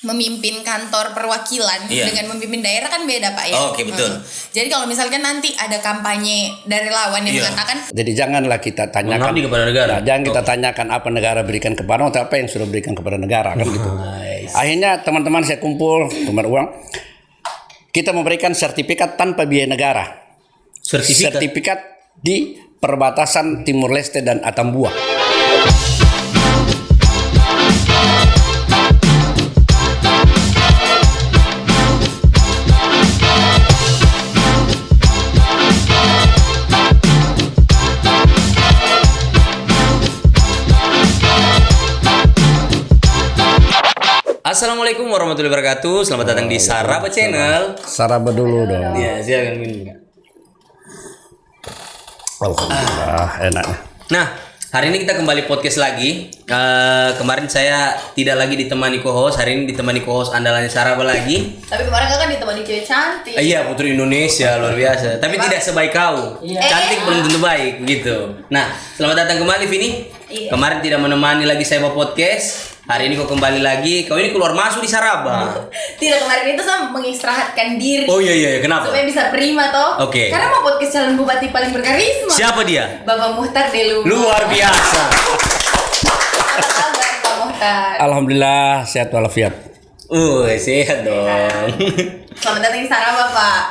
memimpin kantor perwakilan dengan memimpin daerah kan beda Pak ya. Oke, betul. Jadi kalau misalkan nanti ada kampanye dari lawan yang mengatakan, jadi janganlah kita tanyakan kepada negara. Jangan kita tanyakan apa negara berikan kepada atau apa yang sudah berikan kepada negara kan gitu. Akhirnya teman-teman saya kumpul tumbar uang. Kita memberikan sertifikat tanpa biaya negara. Sertifikat di perbatasan Timur Leste dan Atambua. Assalamualaikum warahmatullahi wabarakatuh. Selamat datang di Saraba Channel. Saraba dulu dong. Iya, silakan minum. Alhamdulillah, enaknya. Nah, hari ini kita kembali podcast lagi. Kemarin saya tidak lagi ditemani co-host. Hari ini ditemani co-host andalannya Saraba lagi. tapi kemarin kan ditemani cewek cantik. Iya, putri Indonesia luar biasa. Tapi tidak sebaik kau. Cantik belum tentu baik gitu. Nah, selamat datang kembali Vini. Kemarin tidak menemani lagi saya bawa podcast. Hari ini kau kembali lagi. Kau ini keluar masuk di Saraba. Tidak, kemarin itu saya mengistirahatkan diri. Oh iya, kenapa? Supaya bisa prima toh. Oke. Karena mau podcast calon bupati paling berkarisma. Siapa dia? Bapak Muhtar Delu. Luar biasa. Apa kabar Pak Muhtar? Alhamdulillah sehat walafiat. Sehat dong. Selamat datang di Saraba Pak.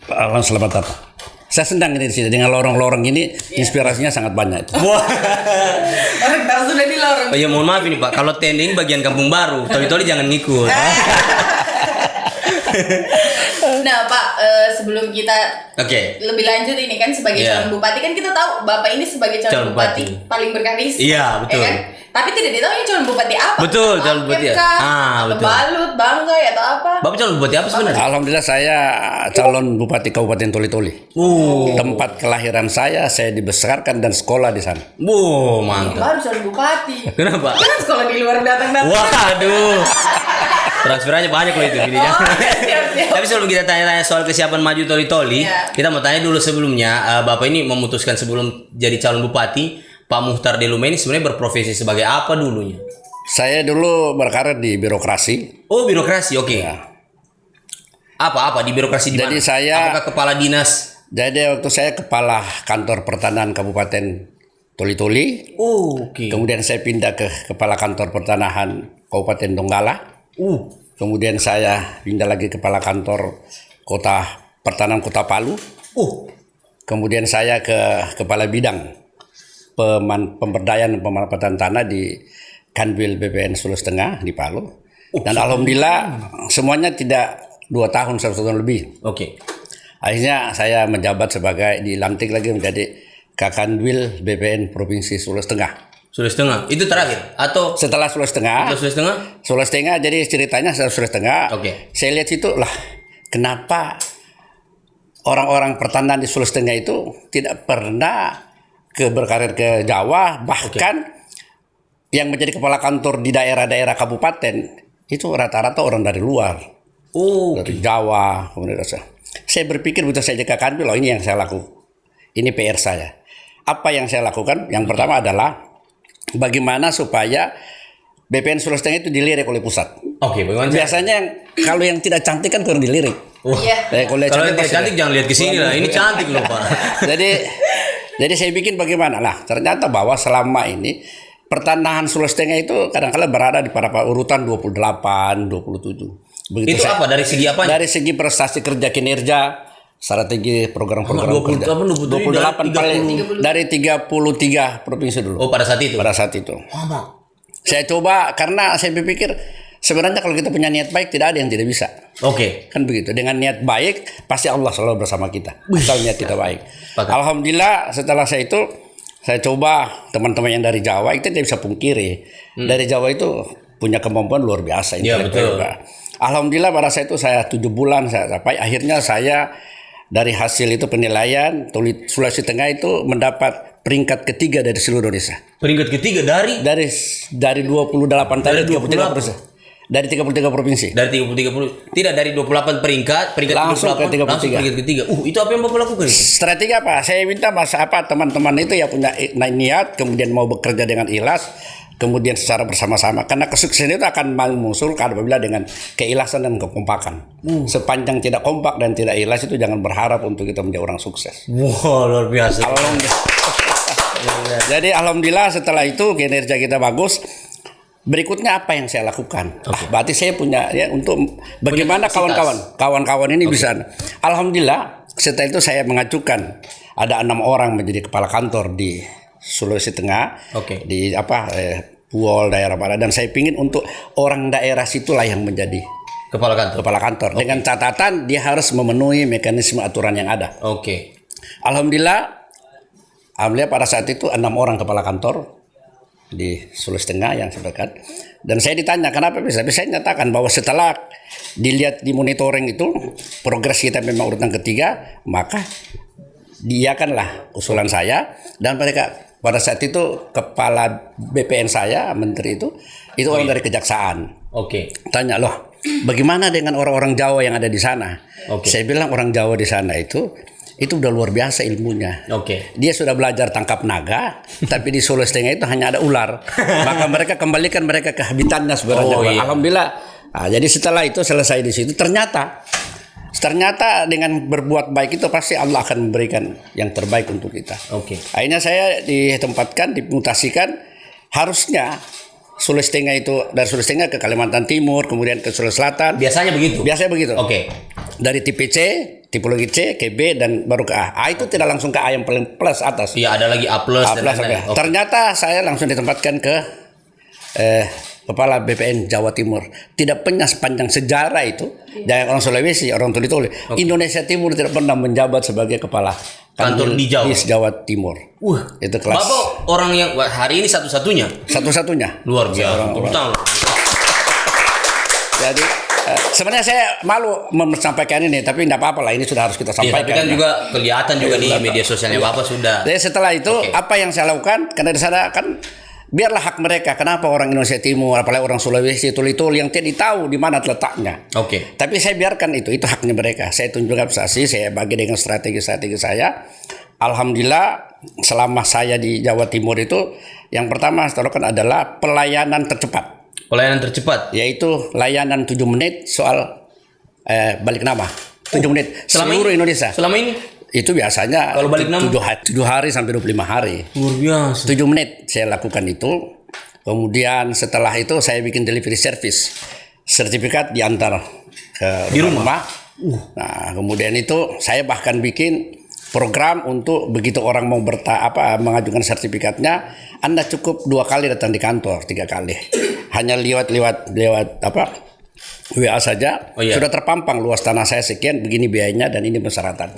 Alhamdulillah selamat datang. Saya senang ini di sini dengan lorong-lorong ini, inspirasinya sangat banyak. Wah. Orang tahu sudah di lorong. Oh ya mohon maaf ini Pak, kalau tenda ini bagian kampung baru, toli-toli jangan ngikut. Nah Pak, sebelum kita lebih lanjut ini kan sebagai calon bupati kan kita tahu Bapak ini sebagai calon bupati paling berkarisma. Iya betul. Ya kan? Tapi tidak ditahu ini calon bupati apa. Betul, calon bupati. Betul. Balut, bangga atau apa? Bapak calon bupati apa sebenarnya? Alhamdulillah saya calon bupati Kabupaten Toli-Toli. Tempat kelahiran saya dibesarkan dan sekolah di sana. Mantap. Baru calon bupati. Kenapa? Jangan sekolah di luar datang-datang. Waduh. Transferannya banyak loh itu videonya. Siap. Tapi sebelum kita tanya-tanya soal kesiapan maju Toli-Toli, kita mau tanya dulu sebelumnya, Bapak ini memutuskan sebelum jadi calon bupati, Pak Muhtar Delu ini sebenarnya berprofesi sebagai apa dulunya? Saya dulu berkarir di birokrasi. Oh, birokrasi, oke. Ya. Apa di birokrasi di Jadi mana? saya Apakah kepala dinas? Jadi waktu saya kepala kantor pertanahan Kabupaten Toli-Toli. Oke. Kemudian saya pindah ke kepala kantor pertanahan Kabupaten Donggala. Kemudian saya pindah lagi kepala kantor pertanahan Kota Palu. Kemudian saya ke kepala bidang pemberdayaan dan pemanfaatan tanah di Kanwil BPN Sulawesi Tengah di Palu. Dan alhamdulillah semuanya tidak 2 tahun, 1 tahun lebih. Oke. Akhirnya saya menjabat dilantik lagi menjadi Kakanwil BPN Provinsi Sulawesi Tengah. Sulawesi Tengah itu terakhir atau setelah Sulawesi Tengah? Sulawesi Tengah. Jadi ceritanya setelah Sulawesi Tengah. Saya lihat situ lah kenapa orang-orang pertanian di Sulawesi Tengah itu tidak pernah berkarir ke Jawa, bahkan yang menjadi kepala kantor di daerah-daerah kabupaten itu rata-rata orang dari luar. Dari Jawa. Kemudian saya berpikir begitu saya jadi Kanwil, ini yang saya lakukan. Ini PR saya. Apa yang saya lakukan? Yang pertama adalah bagaimana supaya BPN Sulawesi Tengah itu dilirik oleh pusat. Bagaimana? Biasanya kalau yang tidak cantik kan kurang dilirik. Kalau yang tidak cantik jangan lihat ke sini lah. Ini cantik loh Pak. Jadi saya bikin bagaimana? Nah, ternyata bahwa selama ini pertanahan Sulawesi Tengah itu kadang-kadang berada di pada urutan 28, 27. Begitu itu apa? Dari segi apa? Dari segi prestasi kerja kinerja, strategi program-program 28 dari 33 provinsi dulu. Pada saat itu. Saya coba karena saya berpikir sebenarnya kalau kita punya niat baik tidak ada yang tidak bisa. Kan begitu. Dengan niat baik pasti Allah selalu bersama kita. Kalau niat kita baik. Alhamdulillah setelah saya coba teman-teman yang dari Jawa itu tidak bisa pungkiri. Dari Jawa itu punya kemampuan luar biasa. Betul. Alhamdulillah pada saat itu saya 7 bulan saya capai. Akhirnya saya dari hasil itu penilaian Sulawesi Tengah itu mendapat peringkat ketiga dari seluruh Indonesia. Peringkat ketiga dari 28 tadi 23%. Dari 33 provinsi. Tidak dari 28 peringkat langsung 28, ke 33. Langsung peringkat ketiga. Itu apa yang Bapak lakukan? Strategi apa? Saya minta teman-teman itu ya punya niat, kemudian mau bekerja dengan ikhlas, kemudian secara bersama-sama, karena kesuksesan itu akan mengusulkan apabila dengan keikhlasan dan kekompakan. Sepanjang tidak kompak dan tidak ikhlas itu jangan berharap untuk kita menjadi orang sukses. Wow, luar biasa. Jadi alhamdulillah setelah itu kinerja kita bagus. Berikutnya apa yang saya lakukan? Berarti saya punya ya untuk bagaimana kawan-kawan ini bisa. Alhamdulillah setelah itu saya mengajukan ada 6 orang menjadi kepala kantor di Sulawesi Tengah, di Puol daerah mana, dan saya pingin untuk orang daerah situlah yang menjadi kepala kantor dengan catatan dia harus memenuhi mekanisme aturan yang ada. Alhamdulillah pada saat itu 6 orang kepala kantor di Sulawesi Tengah yang terdekat, dan saya ditanya kenapa bisa. Tapi saya nyatakan bahwa setelah dilihat di monitoring itu progres kita memang urutan ketiga, maka diiakanlah usulan saya, dan mereka pada saat itu kepala BPN saya, menteri itu orang dari kejaksaan. Tanya loh, bagaimana dengan orang-orang Jawa yang ada di sana? Saya bilang orang Jawa di sana itu udah luar biasa ilmunya. Dia sudah belajar tangkap naga, tapi di Sulawesi Tengah itu hanya ada ular. Maka mereka kembalikan mereka ke habitatnya sebenarnya. Alhamdulillah. Jadi setelah itu selesai di situ, ternyata dengan berbuat baik itu pasti Allah akan memberikan yang terbaik untuk kita. Akhirnya saya ditempatkan, dimutasikan, harusnya Sulawesi Tengah itu dari Sulawesi Tengah ke Kalimantan Timur, kemudian ke Sulawesi Selatan. Biasanya begitu. Dari tipe C, tipologi C, ke B, dan baru ke A. A itu tidak langsung ke A yang paling plus atas. Iya, ada lagi A plus. Ternyata saya langsung ditempatkan ke kepala BPN Jawa Timur. Tidak pernah sepanjang sejarah itu, jangan orang Sulawesi, orang Tuli-Tuli, Indonesia Timur tidak pernah menjabat sebagai kepala kantor di Jawa Timur. Itu kelas. Bapak orang yang hari ini satu-satunya. Luar biasa. Jadi sebenarnya saya malu menyampaikan ini, tapi tidak apa-apa lah, ini sudah harus kita sampaikan. Tapi kan juga kelihatan juga di media sosialnya Bapak sudah. Jadi setelah itu apa yang saya lakukan? Karena di sana kan biarlah hak mereka. Kenapa orang Indonesia Timur, apalagi orang Sulawesi, Tuli-Tuli yang tidak tahu di mana letaknya. Tapi saya biarkan itu haknya mereka. Saya tunjukkan prestasi, saya bagi dengan strategi saya. Alhamdulillah selama saya di Jawa Timur itu yang pertama saya lakukan adalah pelayanan tercepat. Yaitu layanan 7 menit soal balik nama. 7 menit seluruh Indonesia. Selama ini? Itu biasanya kalau balik nama 7 hari sampai 25 hari. Luar biasa. 7 menit saya lakukan itu. Kemudian setelah itu saya bikin delivery service. Sertifikat diantar ke rumah. Nah, kemudian itu saya bahkan bikin program untuk begitu orang mau mengajukan sertifikatnya, Anda cukup 2 kali datang di kantor, 3 kali. Hanya lewat WA saja sudah terpampang luas tanah saya sekian, begini biayanya dan ini persyaratan.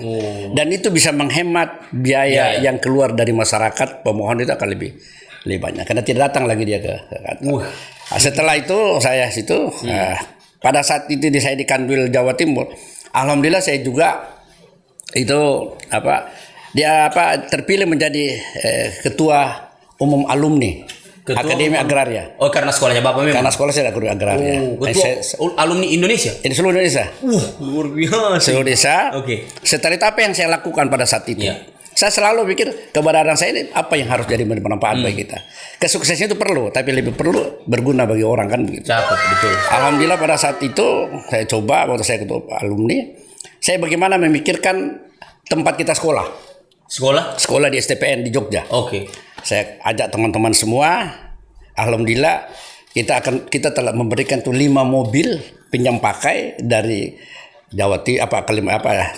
Dan itu bisa menghemat biaya yang keluar dari masyarakat pemohon itu akan lebih banyak karena tidak datang lagi dia ke kantor. Setelah itu saya pada saat itu saya di Kanwil Jawa Timur, alhamdulillah saya juga itu terpilih menjadi ketua umum alumni Akademi Agraria. Karena sekolahnya Bapak memang? Karena sekolah saya Akademi Agraria. Alumni Indonesia? Ini seluruh Indonesia. Luar biasa. Seluruh Indonesia. Setelah itu apa yang saya lakukan pada saat itu? Saya selalu pikir keberadaan saya ini apa yang harus jadi bermanfaat bagi kita. Kesuksesan itu perlu, tapi lebih perlu berguna bagi orang, kan begitu. Betul. Alhamdulillah pada saat itu saya coba waktu saya ketua alumni, saya bagaimana memikirkan tempat kita sekolah. Sekolah di STPN di Jogja. Saya ajak teman-teman semua. Alhamdulillah kita telah memberikan 5 mobil pinjam pakai dari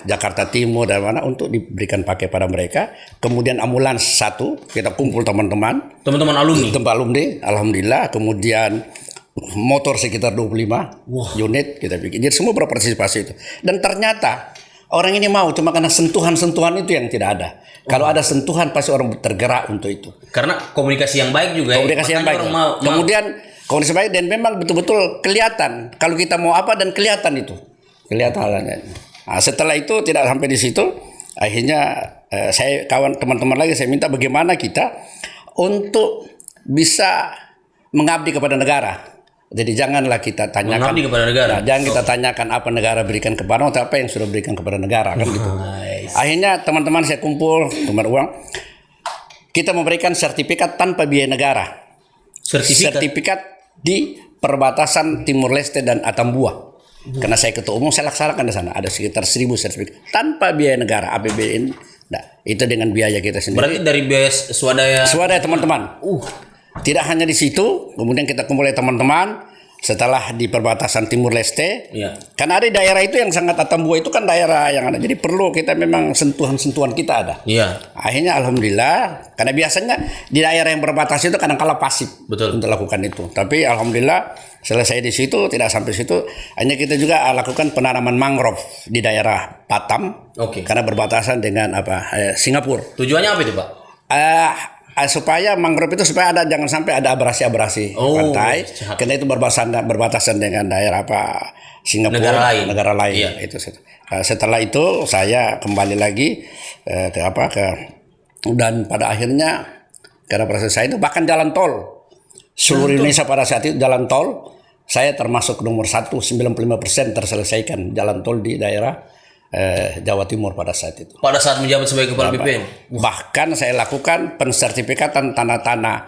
Jakarta Timur dan mana untuk diberikan pakai pada mereka. Kemudian ambulans 1, kita kumpul teman-teman alumni. Alhamdulillah. Kemudian motor sekitar 25 unit kita bikin. Jadi semua berpartisipasi itu. Dan ternyata orang ini mau, cuma karena sentuhan-sentuhan itu yang tidak ada. Kalau ada sentuhan pasti orang tergerak untuk itu. Karena komunikasi yang baik juga. Kemudian komunikasi baik dan memang betul-betul kelihatan kalau kita mau apa dan kelihatan itu. Nah, setelah itu tidak sampai di situ. Akhirnya saya teman-teman lagi saya minta bagaimana kita untuk bisa mengabdi kepada negara. Jadi janganlah kita tanyakan kepada negara. Jangan kita tanyakan apa negara berikan kepada orang, tapi apa yang sudah berikan kepada negara, kan gitu. Akhirnya teman-teman saya kumpul, teman uang, kita memberikan sertifikat tanpa biaya negara. sertifikat di perbatasan Timur Leste dan Atambua. Karena saya ketua umum, saya laksanakan di sana. Ada sekitar 1.000 sertifikat tanpa biaya negara, APBN. Nah, itu dengan biaya kita sendiri. Berarti dari biaya swadaya. Swadaya teman-teman. Tidak hanya di situ, kemudian kita kumpulkan teman-teman setelah di perbatasan Timur Leste. Iya. Karena ada daerah itu yang sangat Atambua itu kan daerah yang ada. Jadi perlu kita memang sentuhan-sentuhan kita ada. Iya. Akhirnya alhamdulillah, karena biasanya di daerah yang berbatasan itu kadang-kala pasif. Betul. Untuk lakukan itu. Tapi alhamdulillah selesai di situ, tidak sampai situ. Hanya kita juga lakukan penanaman mangrove di daerah Batam. Oke. Karena berbatasan dengan Singapura. Tujuannya apa itu, Pak? Supaya mangrove itu supaya jangan sampai ada abrasi-abrasi pantai, karena itu berbatasan dengan daerah Singapura, negara lain. Iya. Itu setelah itu saya kembali lagi dan pada akhirnya karena proses saya itu bahkan jalan tol seluruh Indonesia pada saat itu jalan tol saya termasuk nomor 1, 95% terselesaikan jalan tol di daerah Jawa Timur pada saat itu. Pada saat menjabat sebagai kepala BPN. Bahkan saya lakukan pensertifikatan tanah-tanah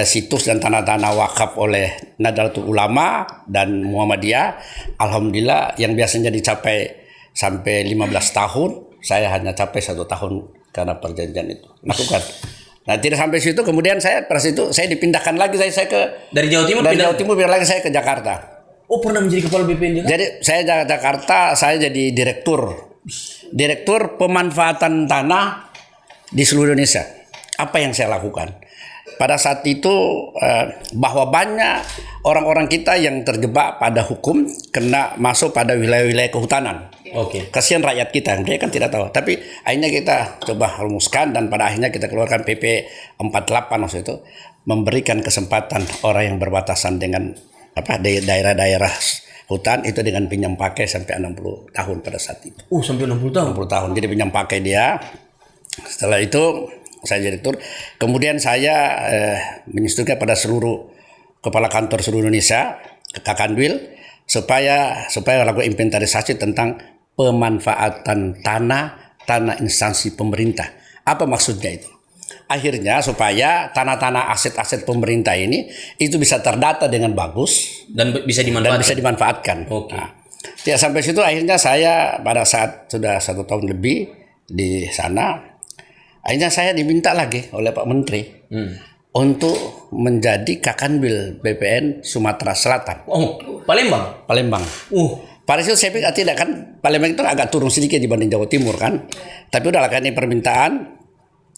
situs dan tanah-tanah wakaf oleh Nahdlatul Ulama dan Muhammadiyah. Alhamdulillah yang biasanya dicapai sampai 15 tahun, saya hanya capai 1 tahun karena perjanjian itu. Lakukan. Nah, tidak sampai situ, kemudian saya pada situ saya dipindahkan lagi saya ke dari Jawa Timur Jawa Timur lagi saya ke Jakarta. Oh, pernah menjadi kepala BPN juga? Jadi saya Jakarta, saya jadi direktur pemanfaatan tanah di seluruh Indonesia. Apa yang saya lakukan? Pada saat itu bahwa banyak orang-orang kita yang terjebak pada hukum kena masuk pada wilayah-wilayah kehutanan. Oke. Kasihan rakyat kita, dia kan tidak tahu. Tapi akhirnya kita coba rumuskan dan pada akhirnya kita keluarkan PP 48 maksud itu memberikan kesempatan orang yang berbatasan dengan daerah-daerah hutan itu dengan pinjam pakai sampai 60 tahun pada saat itu. Sampai 60 tahun. 60 tahun. Jadi pinjam pakai dia. Setelah itu saya direktur. Kemudian saya menginstruksikan pada seluruh kepala kantor seluruh Indonesia, Kakanwil, supaya lakukan inventarisasi tentang pemanfaatan tanah instansi pemerintah. Apa maksudnya itu? Akhirnya supaya tanah-tanah aset-aset pemerintah ini itu bisa terdata dengan bagus dan bisa dimanfaatkan. Oke. Nah, ya sampai situ akhirnya saya pada saat sudah 1 tahun lebih di sana, akhirnya saya diminta lagi oleh Pak Menteri untuk menjadi Kakanwil BPN Sumatera Selatan. Palembang. Pada situ saya pikir tidak kan Palembang itu agak turun sedikit dibanding Jawa Timur kan, tapi udahlah kan ini permintaan.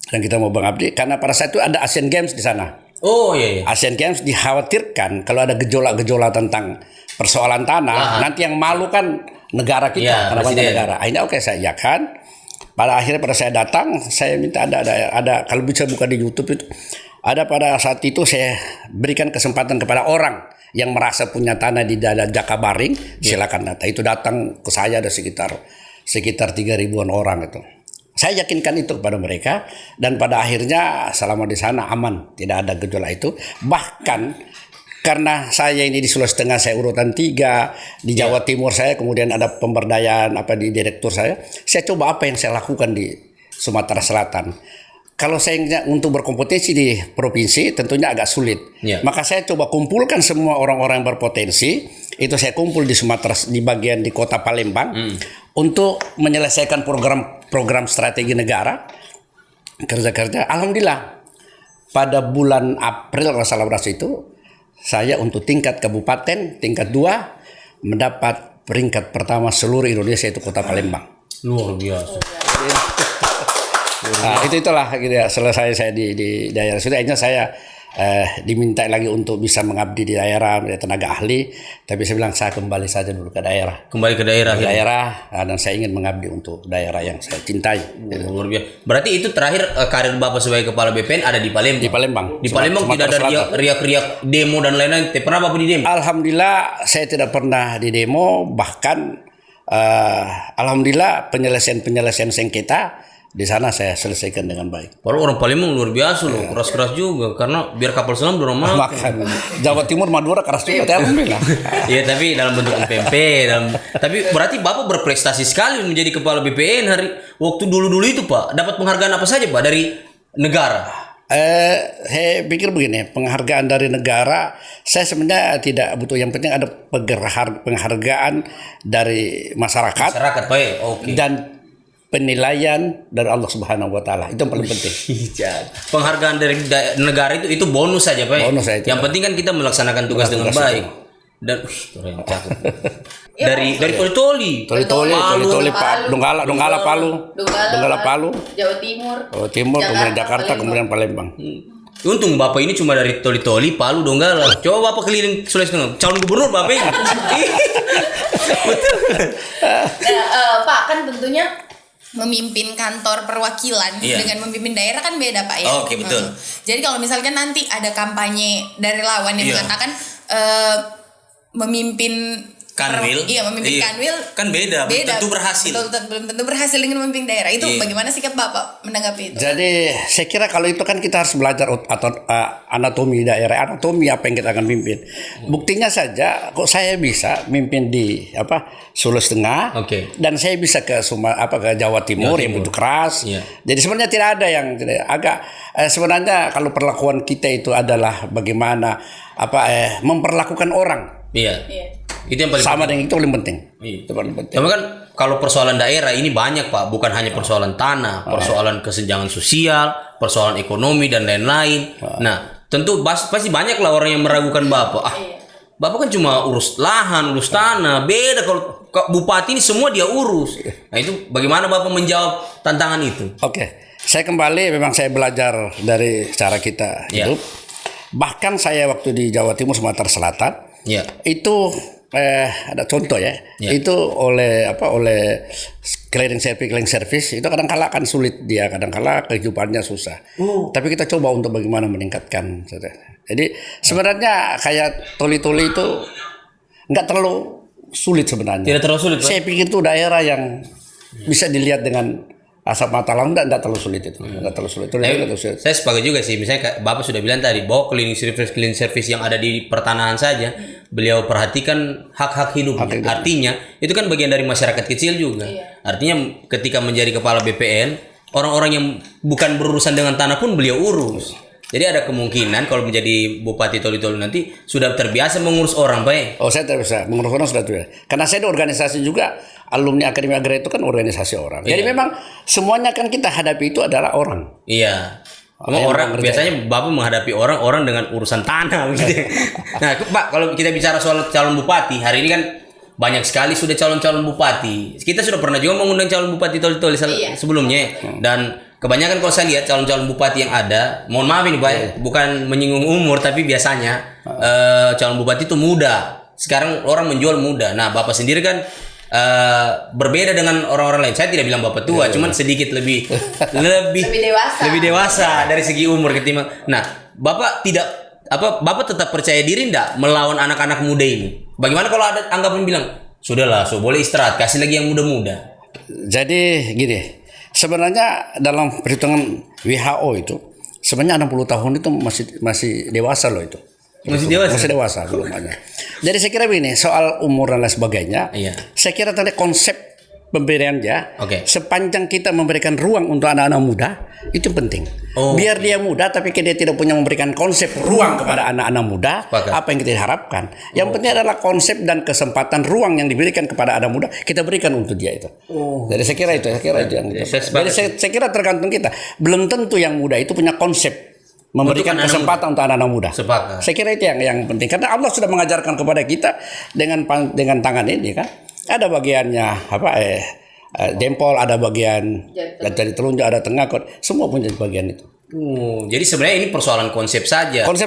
Dan kita mau mengabdi karena pada saat itu ada Asian Games di sana. Iya. Asian Games dikhawatirkan kalau ada gejolak-gejolak tentang persoalan tanah, nanti yang malu kan negara kita, karena negara. Akhirnya saya iakan. Pada saya datang, saya minta ada kalau bisa buka di YouTube itu. Ada pada saat itu saya berikan kesempatan kepada orang yang merasa punya tanah di daerah Jakabaring, silakan datang. Itu datang ke saya ada sekitar 3.000-an orang itu. Saya yakinkan itu kepada mereka dan pada akhirnya selama di sana aman, tidak ada gejolak itu. Bahkan karena saya ini di Sulawesi Tengah saya urutan 3, di Jawa Timur saya kemudian ada pemberdayaan di direktur saya coba apa yang saya lakukan di Sumatera Selatan. Kalau saya untuk berkompetisi di provinsi tentunya agak sulit. Maka saya coba kumpulkan semua orang-orang yang berpotensi. Itu saya kumpul di Sumatera di bagian di kota Palembang untuk menyelesaikan program strategi negara kerja-kerja. Alhamdulillah pada bulan April kalau salah itu saya untuk tingkat kabupaten tingkat 2 mendapat peringkat pertama seluruh Indonesia itu kota Palembang. Luar biasa. Nah, itulah gitu ya. Selesai saya di daerah sudah akhirnya saya diminta lagi untuk bisa mengabdi di daerah tenaga ahli, tapi saya bilang saya kembali saja dulu ke daerah. Dan saya ingin mengabdi untuk daerah yang saya cintai. Luar biasa. Berarti itu terakhir karir Bapak sebagai kepala BPN ada di Palembang. Di Palembang tidak ada riak-riak demo dan lain-lain. Pernah Bapak di demo? Alhamdulillah saya tidak pernah di demo, bahkan alhamdulillah penyelesaian sengketa di sana saya selesaikan dengan baik. Orang Palembang luar biasa loh, keras-keras juga karena biar kapal selam dorong makan. Jawa Timur Madura keras juga, alhamdulillah. Iya, tapi dalam bentuk PMP. Tapi berarti Bapak berprestasi sekali menjadi kepala BPN waktu dulu itu Pak. Dapat penghargaan apa saja Pak dari negara? Saya pikir begini, penghargaan dari negara saya sebenarnya tidak butuh. Yang penting ada penghargaan dari masyarakat. Oke. Dan penilaian dari Allah Subhanahu wa taala. Itu yang paling penting. Penghargaan dari negara itu bonus saja, Pak. Bonus saja. Yang penting kan kita melaksanakan tugas dengan baik. Dan dari Toli-Toli, Donggala Palu, Jawa Timur, kemudian Jakarta, kemudian Palembang. Untung Bapak ini cuma dari Toli-Toli, Palu, Donggala. Coba Bapak keliling Sulawesi Tengah, calon gubernur Bapak ini. Betul. Pak, kan tentunya memimpin kantor perwakilan dengan memimpin daerah kan beda, Pak, ya. Oke, betul. Jadi kalau misalkan nanti ada kampanye dari lawan yang mengatakan memimpin Kanwil, Kanwil kan beda. Belum tentu berhasil. Belum tentu berhasil dengan memimpin daerah. Itu bagaimana sikap Bapak menanggapi itu? Jadi saya kira kalau itu kan kita harus belajar atau anatomi daerah, anatomi apa yang kita akan pimpin. Buktinya saja kok saya bisa mimpin di Sulawesi Tengah, dan saya bisa ke Jawa Timur yang begitu keras. Jadi sebenarnya tidak ada yang sebenarnya kalau perlakuan kita itu adalah bagaimana memperlakukan orang. Iya. Itu yang paling sama dengan itu paling penting. Itu paling penting. Tapi kan kalau persoalan daerah ini banyak, Pak, bukan hanya persoalan tanah, persoalan kesenjangan sosial, persoalan ekonomi dan lain-lain. Nah, tentu pasti banyak lah orang yang meragukan Bapak. Bapak kan cuma urus lahan, urus tanah. Beda kalau bupati ini semua dia urus. Nah, itu bagaimana Bapak menjawab tantangan itu? Oke. Saya kembali memang saya belajar dari cara kita hidup. Bahkan saya waktu di Jawa Timur, Sumatera Selatan, itu ada contoh itu oleh clearing service itu kadang-kala kan sulit, dia kadang-kala kehidupannya susah. Tapi kita coba untuk bagaimana meningkatkan. Jadi sebenarnya kayak Toli-Toli itu nggak terlalu sulit sebenarnya. Tidak terlalu sulit, Pak? Saya pikir itu daerah yang bisa dilihat dengan asap mata langsung, enggak terlalu sulit itu. Enggak terlalu sulit. Saya sepakat juga sih. Misalnya Bapak sudah bilang tadi bahwa cleaning service yang ada di pertanahan saja, beliau perhatikan hak-hak hidupnya. Artinya itu kan bagian dari masyarakat kecil juga. Artinya ketika menjadi kepala BPN, orang-orang yang bukan berurusan dengan tanah pun beliau urus. Jadi ada kemungkinan kalau menjadi Bupati Toli-Toli nanti sudah terbiasa mengurus orang, Pak. Oh, saya terbiasa mengurus orang, sudah terbiasa. Karena saya di organisasi juga, alumni Akademi Agraria itu kan organisasi orang. Jadi memang semuanya kan kita hadapi itu adalah orang. Iya. Orang biasanya Bapak menghadapi orang dengan urusan tanah gitu. Nah, Pak, kalau kita bicara soal calon bupati, hari ini kan banyak sekali sudah calon-calon bupati. Kita sudah pernah juga mengundang calon bupati Toli-Toli sebelumnya. Dan kebanyakan kalau saya lihat calon-calon bupati yang ada, mohon maaf ini Pak, bukan menyinggung umur, tapi biasanya calon bupati itu muda. Sekarang orang menjual muda. Nah, Bapak sendiri kan berbeda dengan orang-orang lain. Saya tidak bilang Bapak tua, cuman sedikit lebih dewasa dari segi umur ketimbang. Nah, Bapak Bapak tetap percaya diri enggak melawan anak-anak muda ini? Bagaimana kalau ada anggapan bilang, "Sudahlah, boleh istirahat, kasih lagi yang muda-muda." Jadi gini, sebenarnya dalam perhitungan WHO itu sebenarnya 60 tahun itu masih dewasa loh itu. Masih dewasa belum banyak. Jadi saya kira begini, soal umur dan lain sebagainya. Saya kira tadi konsep pemberian sepanjang kita memberikan ruang untuk anak-anak muda itu penting. Biar dia muda tapi dia tidak punya memberikan konsep ruang kepada anak-anak muda, apa yang kita harapkan. Yang penting adalah konsep dan kesempatan ruang yang diberikan kepada anak muda kita berikan untuk dia itu. Jadi saya kira itu yang kita. Jadi saya kira tergantung kita. Belum tentu yang muda itu punya konsep memberikan kesempatan untuk anak-anak muda. Saya kira itu yang penting, karena Allah sudah mengajarkan kepada kita dengan tangan ini kan. Ada bagiannya jempol, ada bagian jari telunjuk, ada tengah, semua punya bagian itu. Jadi sebenarnya ini persoalan konsep saja. Konsep.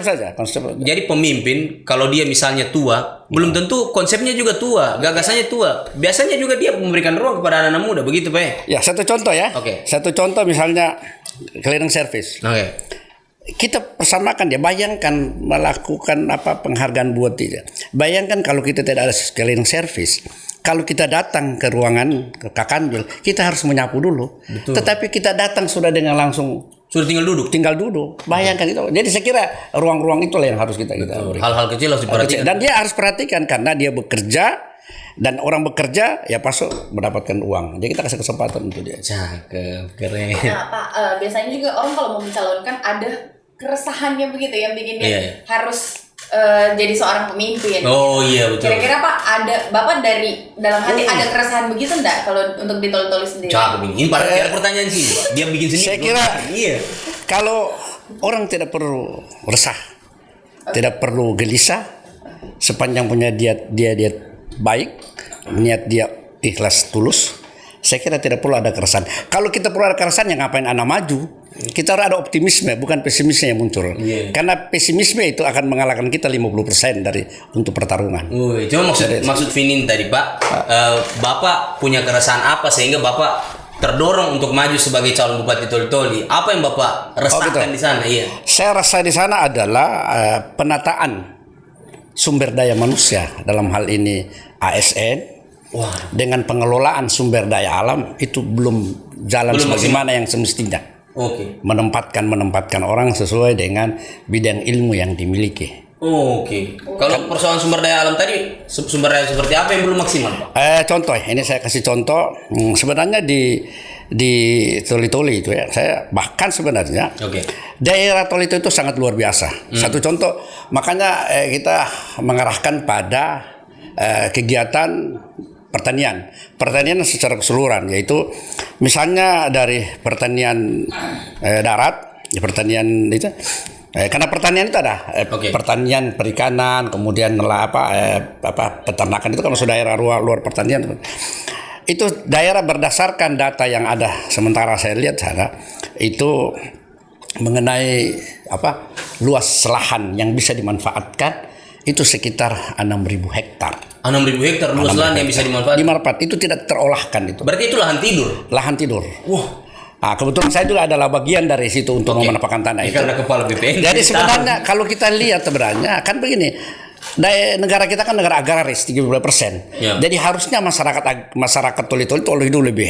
Jadi pemimpin kalau dia misalnya tua, belum tentu konsepnya juga tua, gagasannya tua. Biasanya juga dia memberikan ruang kepada anak-anak muda, begitu, Pak? Ya, satu contoh ya. Satu contoh misalnya clearing service. Kita persamakan dia, bayangkan melakukan penghargaan buat dia. Bayangkan kalau kita tidak ada clearing service, kalau kita datang ke ruangan ke Kakanwil, kita harus menyapu dulu. Betul. Tetapi kita datang sudah dengan langsung sudah tinggal duduk. Bayangkan itu. Jadi saya kira ruang-ruang itulah yang harus kita berikan. Hal-hal kecil harus diperhatikan. Dan dia harus perhatikan karena dia bekerja, dan orang bekerja ya pasti mendapatkan uang. Jadi kita kasih kesempatan untuk dia. Cakep, keren. Nah, Pak, biasanya juga orang kalau mau mencalonkan ada keresahannya begitu yang bikin dia harus jadi seorang pemimpin. Oh iya betul. Kira-kira Pak, ada Bapak dari dalam hati ada keresahan begitu enggak kalau untuk ditol-toli sendiri? Cakep ini pertanyaan sih. Dia bikin sendiri. Saya kira kalau orang tidak perlu resah, tidak perlu gelisah, sepanjang punya dia baik, niat dia ikhlas tulus, saya kira tidak perlu ada keresahan. Kalau kita perlu ada keresahan, yang ngapain anak maju? Kita harus ada optimisme, bukan pesimisme yang muncul. Karena pesimisme itu akan mengalahkan kita 50% untuk pertarungan. Cuma maksud Vinin tadi Pak, Bapak punya keresahan apa sehingga Bapak terdorong untuk maju sebagai calon bupati Toli-Toli? Apa yang Bapak resahkan di sana? Iya. Saya rasa di sana adalah penataan sumber daya manusia, dalam hal ini ASN. Dengan pengelolaan sumber daya alam itu belum jalan sebagaimana yang semestinya. Menempatkan orang sesuai dengan bidang ilmu yang dimiliki. Kalau persoalan sumber daya alam tadi, sumber daya seperti apa yang belum maksimal, Pak? Contoh, ini saya kasih contoh. Sebenarnya di Toli-Toli itu ya, saya bahkan sebenarnya daerah Toli itu sangat luar biasa. Satu contoh, makanya kita mengarahkan pada kegiatan pertanian secara keseluruhan, yaitu misalnya dari pertanian darat, pertanian itu. Karena pertanian itu ada pertanian perikanan, kemudian peternakan itu kalau sudah daerah luar pertanian itu daerah berdasarkan data yang ada sementara saya lihat sana itu mengenai luas lahan yang bisa dimanfaatkan itu sekitar 6.000 hektar. 6.000 hektar luas lahan yang bisa dimanfaatkan. Itu tidak terolahkan itu. Berarti itu lahan tidur. Lahan tidur. Nah, kebetulan saya juga adalah bagian dari situ untuk memanfaatkan tanah itu. Karena kepala BPN. Jadi sebenarnya kalau kita lihat sebenarnya kan begini, negara kita kan negara agraris 30%. Jadi harusnya masyarakat Toli-Toli itu hidup lebih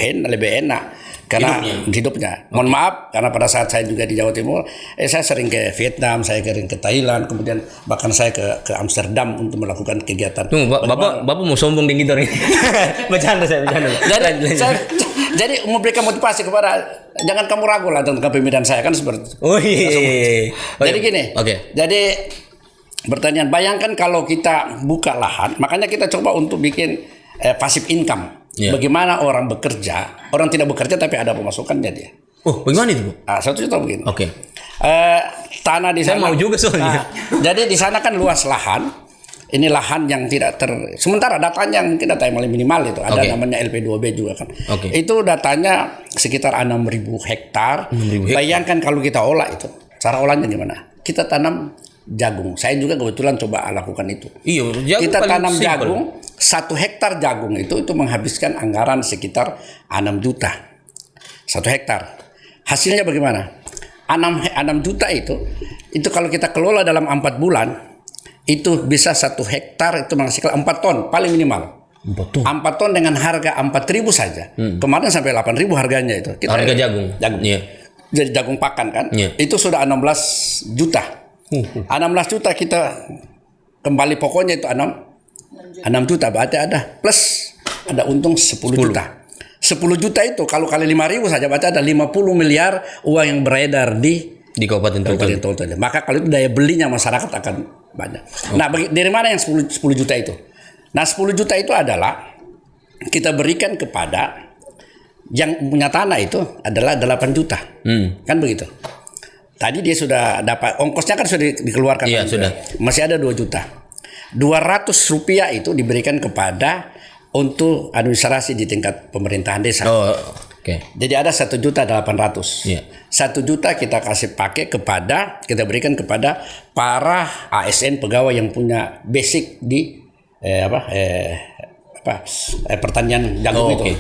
enak karena hidupnya. Mohon maaf karena pada saat saya juga di Jawa Timur, saya sering ke Vietnam, saya sering ke Thailand, kemudian bahkan saya ke Amsterdam untuk melakukan kegiatan. Bapak mau sombong dengan gitu nih. Bercanda. Jadi memberikan motivasi kepada jangan kamu ragu lah tentang kepemimpinan saya kan seperti itu. Jadi gini. Jadi pertanyaan, bayangkan kalau kita buka lahan, makanya kita coba untuk bikin passive income. Bagaimana orang bekerja, orang tidak bekerja tapi ada pemasukannya dia. Bagaimana itu, Bu? Satu contoh begini. Tanah di sana. Saya mau juga soalnya. Jadi di sana kan luas lahan. Ini lahan yang tidak sementara datanya mungkin data yang paling minimal itu ada namanya LP2B juga kan. Itu datanya sekitar 6.000 hektar. Bayangkan kalau kita olah itu, cara olahnya gimana? Kita tanam jagung. Saya juga kebetulan coba lakukan itu. Kita tanam jagung, 1 hektar jagung itu menghabiskan anggaran sekitar 6 juta. 1 hektar. Hasilnya bagaimana? 6 juta itu kalau kita kelola dalam 4 bulan, itu bisa 1 hektar itu menghasilkan 4 ton paling minimal. 4 ton dengan harga 4.000 saja. Kemarin sampai 8.000 harganya itu. Harga jagung. Jadi jagung pakan kan. Itu sudah 16 juta. 16 juta kita kembali pokoknya itu 6 juta berarti ada plus ada untung 10 juta. 10 juta itu kalau kali 5.000 saja berarti ada 50 miliar uang yang beredar di Kabupaten Toli. Maka kalau itu daya belinya masyarakat akan banyak. Nah, dari mana yang 10 juta itu? Nah, 10 juta itu adalah kita berikan kepada yang punya tanah itu adalah 8 juta. Kan begitu. Tadi dia sudah dapat ongkosnya kan sudah dikeluarkan. Sudah. Masih ada 2 juta. 200 rupiah itu diberikan kepada untuk administrasi di tingkat pemerintahan desa. Jadi ada 1.800.000. 1 juta kita kita berikan kepada para ASN pegawai yang punya basic di pertanian jagung itu.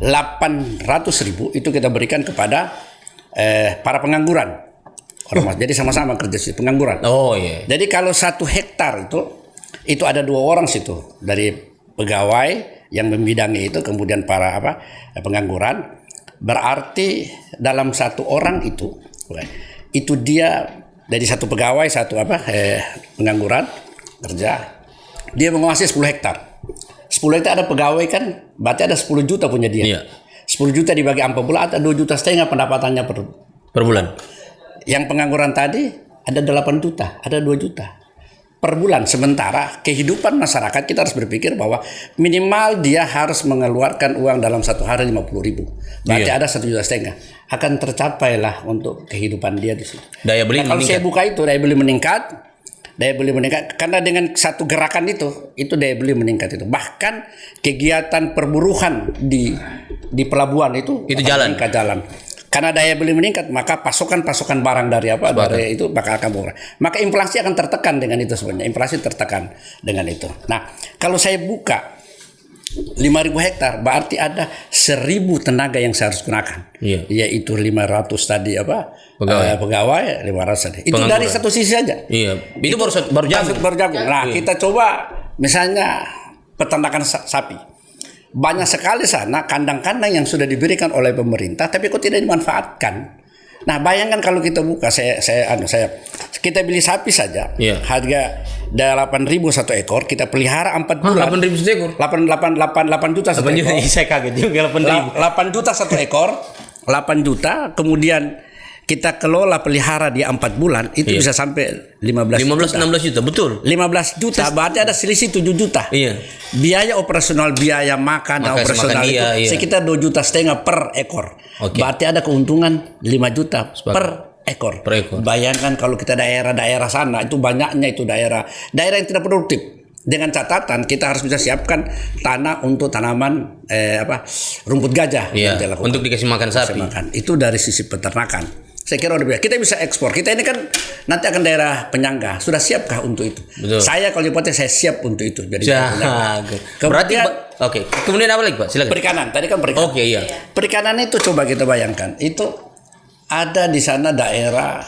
800.000 itu kita berikan kepada para pengangguran. Jadi sama-sama kerja sih pengangguran. Jadi kalau 1 hektar itu ada 2 orang situ dari pegawai yang membidangi itu, kemudian para pengangguran. Berarti dalam 1 orang itu dia dari 1 pegawai 1 pengangguran kerja, dia menguasai 10 hektar. 10 hektar ada pegawai kan, berarti ada 10 juta punya dia. 10 juta dibagi 4 bulan ada 2,5 juta pendapatannya per bulan. Yang pengangguran tadi ada 8 juta, ada 2 juta per bulan. Sementara kehidupan masyarakat kita harus berpikir bahwa minimal dia harus mengeluarkan uang dalam 1 hari 50.000. Berarti ada 1,5 juta akan tercapai lah untuk kehidupan dia di situ. Daya beli kalau saya buka itu daya beli meningkat karena dengan satu gerakan itu daya beli meningkat itu. Bahkan kegiatan perburuhan di pelabuhan itu jalan. Karena daya beli meningkat, maka pasokan barang dari itu bakal akan murah. Maka inflasi akan tertekan dengan itu sebenarnya. Inflasi tertekan dengan itu. Nah, kalau saya buka 5.000 hektar, berarti ada 1.000 tenaga yang saya harus gunakan. Iya. Yaitu 500 tadi pegawai 500 tadi. Itu Pengangguran. dari satu sisi saja. Iya. Itu baru jagung. Nah, kita coba misalnya peternakan sapi. Banyak sekali sana kandang-kandang yang sudah diberikan oleh pemerintah tapi kok tidak dimanfaatkan. Nah, bayangkan kalau kita buka kita beli sapi saja. Iya. Harga 8.000 satu ekor, kita pelihara 4 bulan. 8.000 satu ekor. 8 juta satu ekor. Saya kaget juga 8.000. 8 juta satu ekor. 8 juta kemudian kita kelola pelihara di 4 bulan itu bisa sampai 15 juta. 16 juta, betul. 15 juta berarti ada selisih 7 juta. Iya. Biaya operasional, biaya makan dan operasional itu sekitar 2,5 juta per ekor. Okay. Berarti ada keuntungan 5 juta per ekor. Bayangkan kalau kita daerah-daerah sana itu banyaknya itu daerah yang tidak produktif. Dengan catatan kita harus bisa siapkan tanah untuk tanaman rumput gajah. Iya, untuk dikasih makan sapi. Itu dari sisi peternakan. Saya kira udah kita bisa ekspor. Kita ini kan nanti akan daerah penyangga. Sudah siapkah untuk itu? Betul. Saya kalau dipotong saya siap untuk itu. Jadi berarti oke. Kemudian apa lagi, Pak? Silakan. Perikanan. Tadi kan perikanan. Oke, iya. Perikanan itu coba kita bayangkan. Itu ada di sana daerah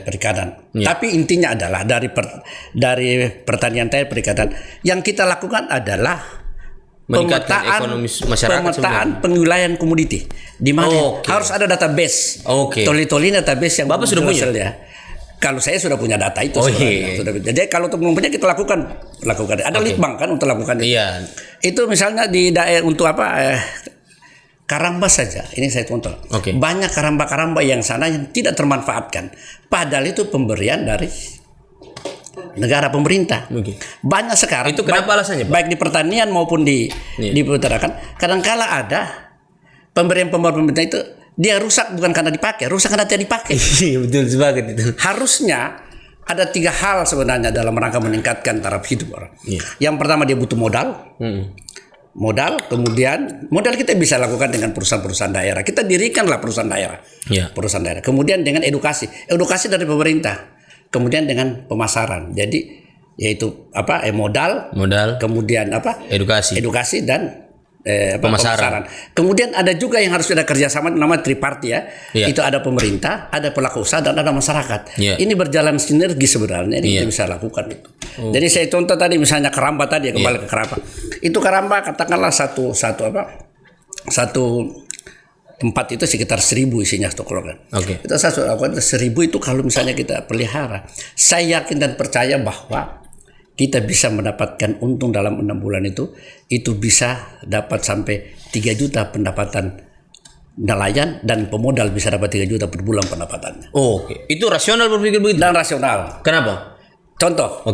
perikanan. Ya. Tapi intinya adalah dari pertanian tadi perikanan yang kita lakukan adalah pemetaan penwilayahan komoditi di mana harus ada database. Toli database yang Bapak sudah punya ya. Kalau saya sudah punya data itu Jadi kalau belum punya kita lakukan. Ada litbang kan untuk lakukan itu. Iya. Itu misalnya di daerah untuk karamba saja. Ini saya contoh. Banyak karamba yang sana yang tidak termanfaatkan. Padahal itu pemberian dari negara pemerintah. Banyak sekarang. Itu kenapa alasannya, Pak? Baik di pertanian maupun di peternakan. Kadang-kala ada pemberian pemerintah itu dia rusak bukan karena dipakai, rusak karena tidak dipakai. Betul sebagai itu. Harusnya ada 3 hal sebenarnya dalam rangka meningkatkan taraf hidup orang. Yang pertama dia butuh modal. Kemudian modal kita bisa lakukan dengan perusahaan-perusahaan daerah. Kita dirikanlah perusahaan daerah. Perusahaan daerah. Kemudian dengan edukasi dari pemerintah. Kemudian dengan pemasaran. Jadi yaitu modal, kemudian edukasi dan pemasaran. Kemudian ada juga yang harus ada kerjasama namanya triparti ya. Itu ada pemerintah, ada pelaku usaha dan ada masyarakat. Ini berjalan sinergi sebenarnya. Ini kita bisa lakukan itu. Jadi saya contoh tadi misalnya karamba tadi kembali ke karamba. Itu karamba katakanlah satu tempat itu sekitar 1.000 isinya satu kilogram. Itu saya lakukan 1.000 itu kalau misalnya kita pelihara, saya yakin dan percaya bahwa kita bisa mendapatkan untung dalam 6 bulan itu bisa dapat sampai 3 juta pendapatan nelayan dan pemodal bisa dapat 3 juta per bulan pendapatannya. Itu rasional berpikir begitu? Dan rasional. Kenapa? Contoh.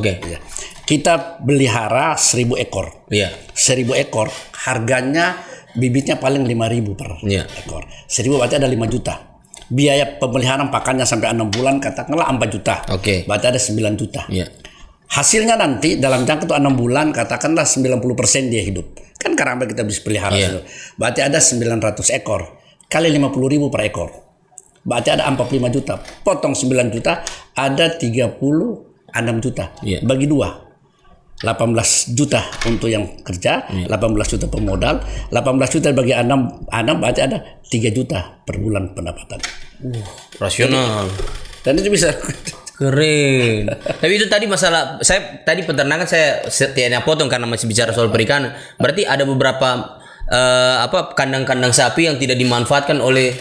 Kita pelihara 1.000 ekor. 1.000 ekor harganya bibitnya paling 5.000 per ekor. 1.000 berarti ada 5 juta. Biaya pemeliharaan pakannya sampai 6 bulan katakanlah 4 juta. Berarti ada 9 juta. Hasilnya nanti dalam jangka itu 6 bulan katakanlah 90% dia hidup. Kan karamba kita bisa pelihara. Berarti ada 900 ekor kali 50.000 per ekor. Berarti ada 45 juta. Potong 9 juta ada 36 juta. Bagi 2. 18 juta untuk yang kerja, 18 juta pemodal, 18 juta bagi 6 berarti ada 3 juta per bulan pendapatan. Rasional. Dan itu bisa. Keren. Tapi itu tadi masalah saya tadi peternakan saya setiapnya potong karena masih bicara soal perikanan. Berarti ada beberapa kandang-kandang sapi yang tidak dimanfaatkan oleh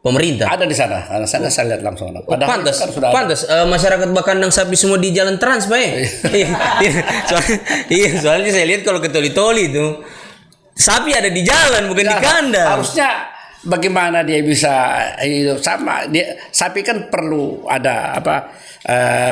pemerintah. Ada di sana. Sana saya lihat langsung. Pantas. Masyarakat bakandang sapi semua di jalan trans, Pak. Soalnya saya lihat kalau ke toli-toli itu sapi ada di jalan bukan di kandang. bagaimana dia bisa hidup sama dia? Sapi kan perlu ada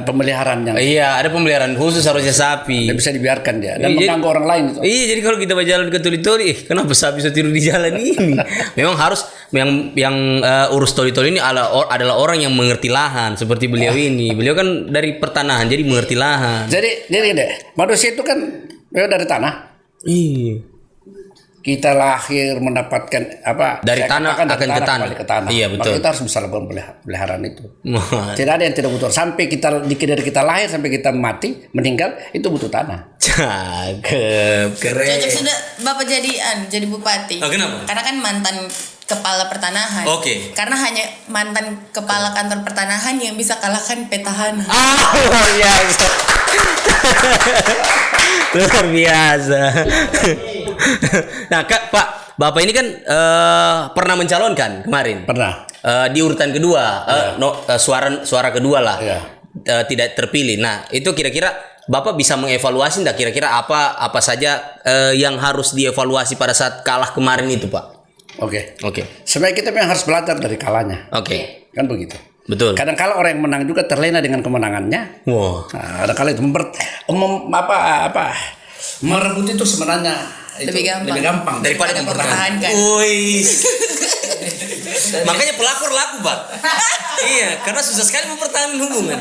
pemeliharaan yang. Iya, ada pemeliharaan khusus harusnya sapi. Tidak bisa dibiarkan dia dan mengganggu orang lain itu. Iya, jadi kalau kita berjalan ke toli-toli, kenapa sapi bisa tidur di jalan ini? Memang harus yang urus toli-toli ini adalah orang yang mengerti lahan seperti beliau ini. Beliau kan dari pertanahan, jadi mengerti lahan. Jadi deh, manusia itu kan dari tanah. Iya. Kita lahir mendapatkan dari tanah akan ke tanah. Iya, betul. Maka kita harus bisa lakukan pemeliharaan itu. Tidak ada yang tidak butuh. Sampai dari kita lahir sampai kita mati, meninggal, itu butuh tanah. Cakep, keren. Cocok sudah Bapak jadi bupati. Oh, kenapa? Karena kan mantan kepala pertanahan. Oke. Karena hanya mantan kepala kantor pertanahan yang bisa kalahkan petahana. Luar biasa. Luar biasa. Nah, Pak, Bapak ini kan pernah mencalonkan kemarin. Pernah. Di urutan kedua, suara kedua lah. Ya. Tidak terpilih. Nah, itu kira-kira Bapak bisa mengevaluasi enggak kira-kira apa saja yang harus dievaluasi pada saat kalah kemarin itu, Pak? Oke. Sebenarnya kita memang harus belajar dari kalahnya. Oke. Kan begitu. Betul. Kadang-kala orang yang menang juga terlena dengan kemenangannya. Wow. Nah, kadang-kala itu merebut itu sebenarnya lebih gampang daripada mempertahankan. Woi. Makanya pelakor laku, Pak. Iya, karena susah sekali mempertahankan hubungan.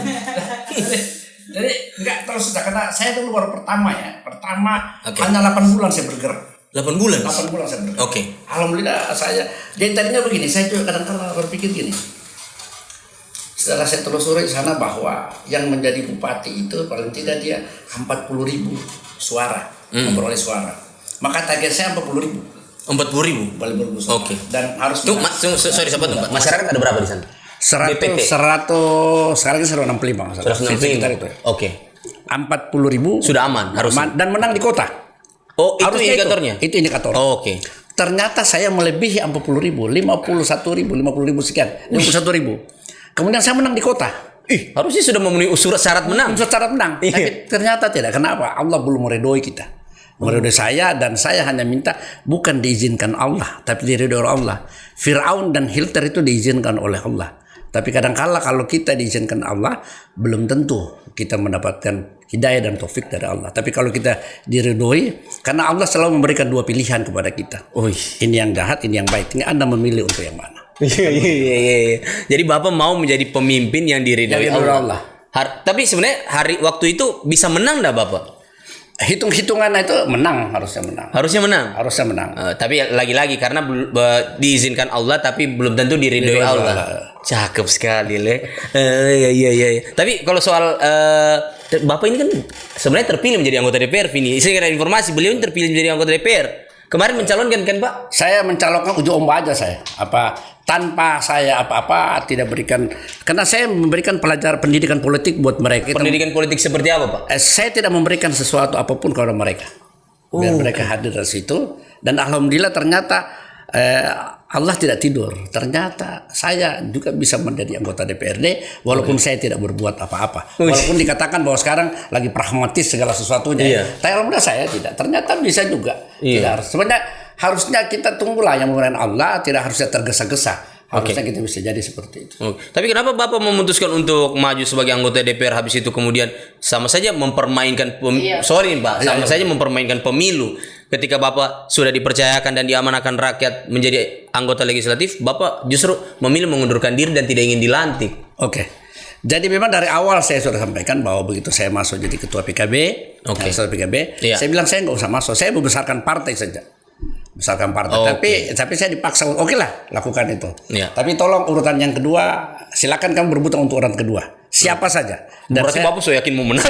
Jadi enggak terus sudah karena saya dulu baru pertama hanya 8 bulan saya bergerak. 8 bulan? 8 bulan saya bergerak. Oke. Alhamdulillah jadi tadinya begini, saya juga kadang-kadang berpikir gini. Setelah saya telusuri di sana bahwa yang menjadi bupati itu paling tidak dia 40.000 suara, memperoleh suara. Maka target saya 40.000. 40.000? Paling bagus. Oke. Dan harus. Sorry sahabat, masyarakat ada berapa di sana? 100 sekarang ini 165. 165 itu. Oke. 40.000 sudah aman harusnya. Dan menang di kota. Oh, itu indikatornya? Itu indikator. Oh, oke. Ternyata saya melebihi 40.000, 51.000 sekian, 51.000. Kemudian saya menang di kota. Harusnya sudah memenuhi syarat menang. Syarat menang. Tapi ternyata tidak. Kenapa? Allah belum meridhoi kita. Meridhoi saya dan saya hanya minta bukan diizinkan Allah, tapi diridhoi oleh Allah. Firaun dan Hitler itu diizinkan oleh Allah. Tapi kadang-kala kalau kita diizinkan Allah, belum tentu kita mendapatkan hidayah dan taufik dari Allah. Tapi kalau kita diridhoi, karena Allah selalu memberikan dua pilihan kepada kita. Ini yang jahat, ini yang baik. Ini Anda memilih untuk yang mana. Iya. Jadi Bapak mau menjadi pemimpin yang diridhoi Allah. Tapi sebenarnya waktu itu bisa menang dah Bapak? Hitung-hitungan itu harusnya menang. Tapi lagi-lagi karena diizinkan Allah tapi belum tentu diridhoi Allah. Cakep sekali, Le. Iya. Tapi kalau soal Bapak ini kan sebenarnya terpilih menjadi anggota DPR, Vini. Saya kira informasi beliau ini terpilih menjadi anggota DPR. Kemarin mencalonkan kan, Pak? Saya mencalonkan ujung ombak aja saya. Tanpa saya apa-apa tidak berikan, karena saya memberikan pendidikan politik buat mereka. Pendidikan politik seperti apa, Pak? Saya tidak memberikan sesuatu apapun kepada mereka. Biar mereka hadir di situ. Dan alhamdulillah ternyata Allah tidak tidur. Ternyata saya juga bisa menjadi anggota DPRD walaupun saya tidak berbuat apa-apa. Walaupun dikatakan bahwa sekarang lagi pragmatis segala sesuatunya. Tapi alhamdulillah saya tidak. Ternyata bisa juga. Tidak harus. Sebenarnya harusnya kita tunggulah yang pemerintahan Allah, tidak harusnya tergesa-gesa. Harusnya kita bisa jadi seperti itu. Tapi kenapa Bapak memutuskan untuk maju sebagai anggota DPR habis itu kemudian sama saja mempermainkan mempermainkan pemilu. Ketika Bapak sudah dipercayakan dan diamanahkan rakyat menjadi anggota legislatif, Bapak justru memilih mengundurkan diri dan tidak ingin dilantik. Jadi memang dari awal saya sudah sampaikan bahwa begitu saya masuk jadi ketua PKB, saya bilang saya nggak usah masuk, saya membesarkan partai saja. Tapi saya dipaksa, lakukan itu. Tapi tolong urutan yang kedua, silakan kamu berbutuh untuk urutan kedua. Siapa saja. Dan berarti Bapak sudah yakin mau menang.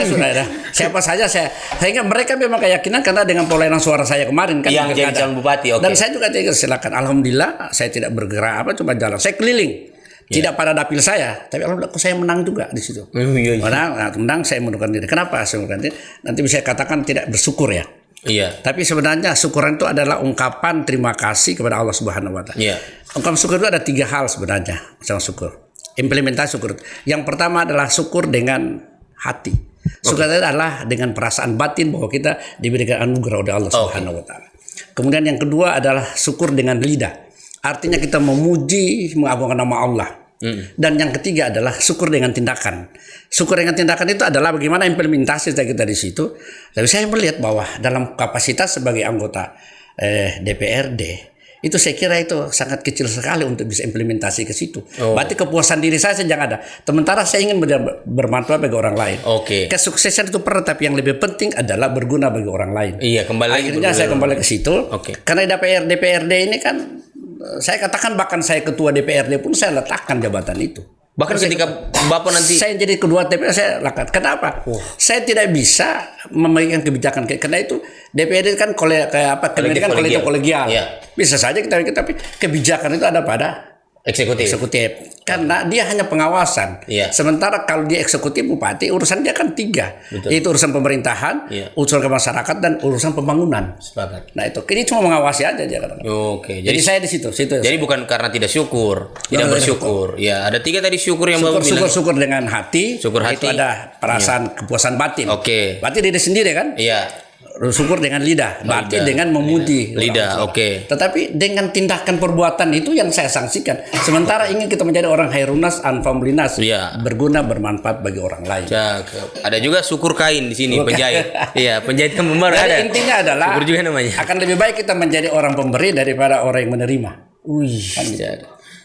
Siapa saja sehingga mereka memang keyakinan karena dengan perolehan suara saya kemarin kan yang jadi calon bupati. Dan saya juga silakan. Alhamdulillah saya tidak bergerak cuma jalan. Saya keliling. Tidak pada dapil saya, tapi alhamdulillah saya menang juga di situ. Menang saya mengundurkan diri. Kenapa saya mengundurkan diri? Nanti bisa katakan tidak bersyukur ya. Tapi sebenarnya syukuran itu adalah ungkapan terima kasih kepada Allah Subhanahu wa taala. Ungkapan syukur itu ada 3 hal sebenarnya, sama syukur. Implementasi syukur. Yang pertama adalah syukur dengan hati. Syukur adalah dengan perasaan batin bahwa kita diberikan anugerah oleh Allah Subhanahu wa taala. Kemudian yang kedua adalah syukur dengan lidah. artinya kita memuji, mengagungkan nama Allah. Dan yang ketiga adalah syukur dengan tindakan. Syukur dengan tindakan itu adalah bagaimana implementasi kita di situ. Tapi saya melihat bahwa dalam kapasitas sebagai anggota DPRD itu saya kira itu sangat kecil sekali untuk bisa implementasi ke situ. Berarti kepuasan diri saya sedang ada. Sementara saya ingin bermanfaat bagi orang lain. Kesuksesan itu perlu, tapi yang lebih penting adalah berguna bagi orang lain. Iya, Akhirnya saya kembali ke situ. Karena DPRD ini kan saya katakan bahkan saya ketua DPRD pun saya letakkan jabatan itu. Bahkan ketika Bapak nanti saya jadi ketua DPR saya lakukan. Kenapa? Saya tidak bisa memegang kebijakan karena itu DPRD kan kayak apa? Kolegial. Bisa saja kita tapi kebijakan itu ada pada eksekutif. Karena dia hanya pengawasan. Sementara kalau dia eksekutif bupati urusan dia kan 3. Itu urusan pemerintahan, urusan ke masyarakat dan urusan pembangunan. Nah itu ini cuma mengawasi aja dia katakan. Jadi saya di situ. Jadi bukan karena tidak syukur, tidak bersyukur. Ya, ada 3 tadi syukur yang Bapak bilang. Syukur dengan hati. Syukur hati. Itu ada perasaan kepuasan batin. Berarti diri sendiri kan? Iya. Syukur dengan lidah, berarti dengan memuji lidah. Tetapi dengan tindakan perbuatan itu yang saya sanksikan. Sementara ingin kita menjadi orang khairunas anfa'ulinas, berguna bermanfaat bagi orang lain. Ada juga syukur kain di sini, penjahit. Iya, penjahit yang membaru ada. Intinya adalah syukur juga namanya. Akan lebih baik kita menjadi orang pemberi daripada orang yang menerima.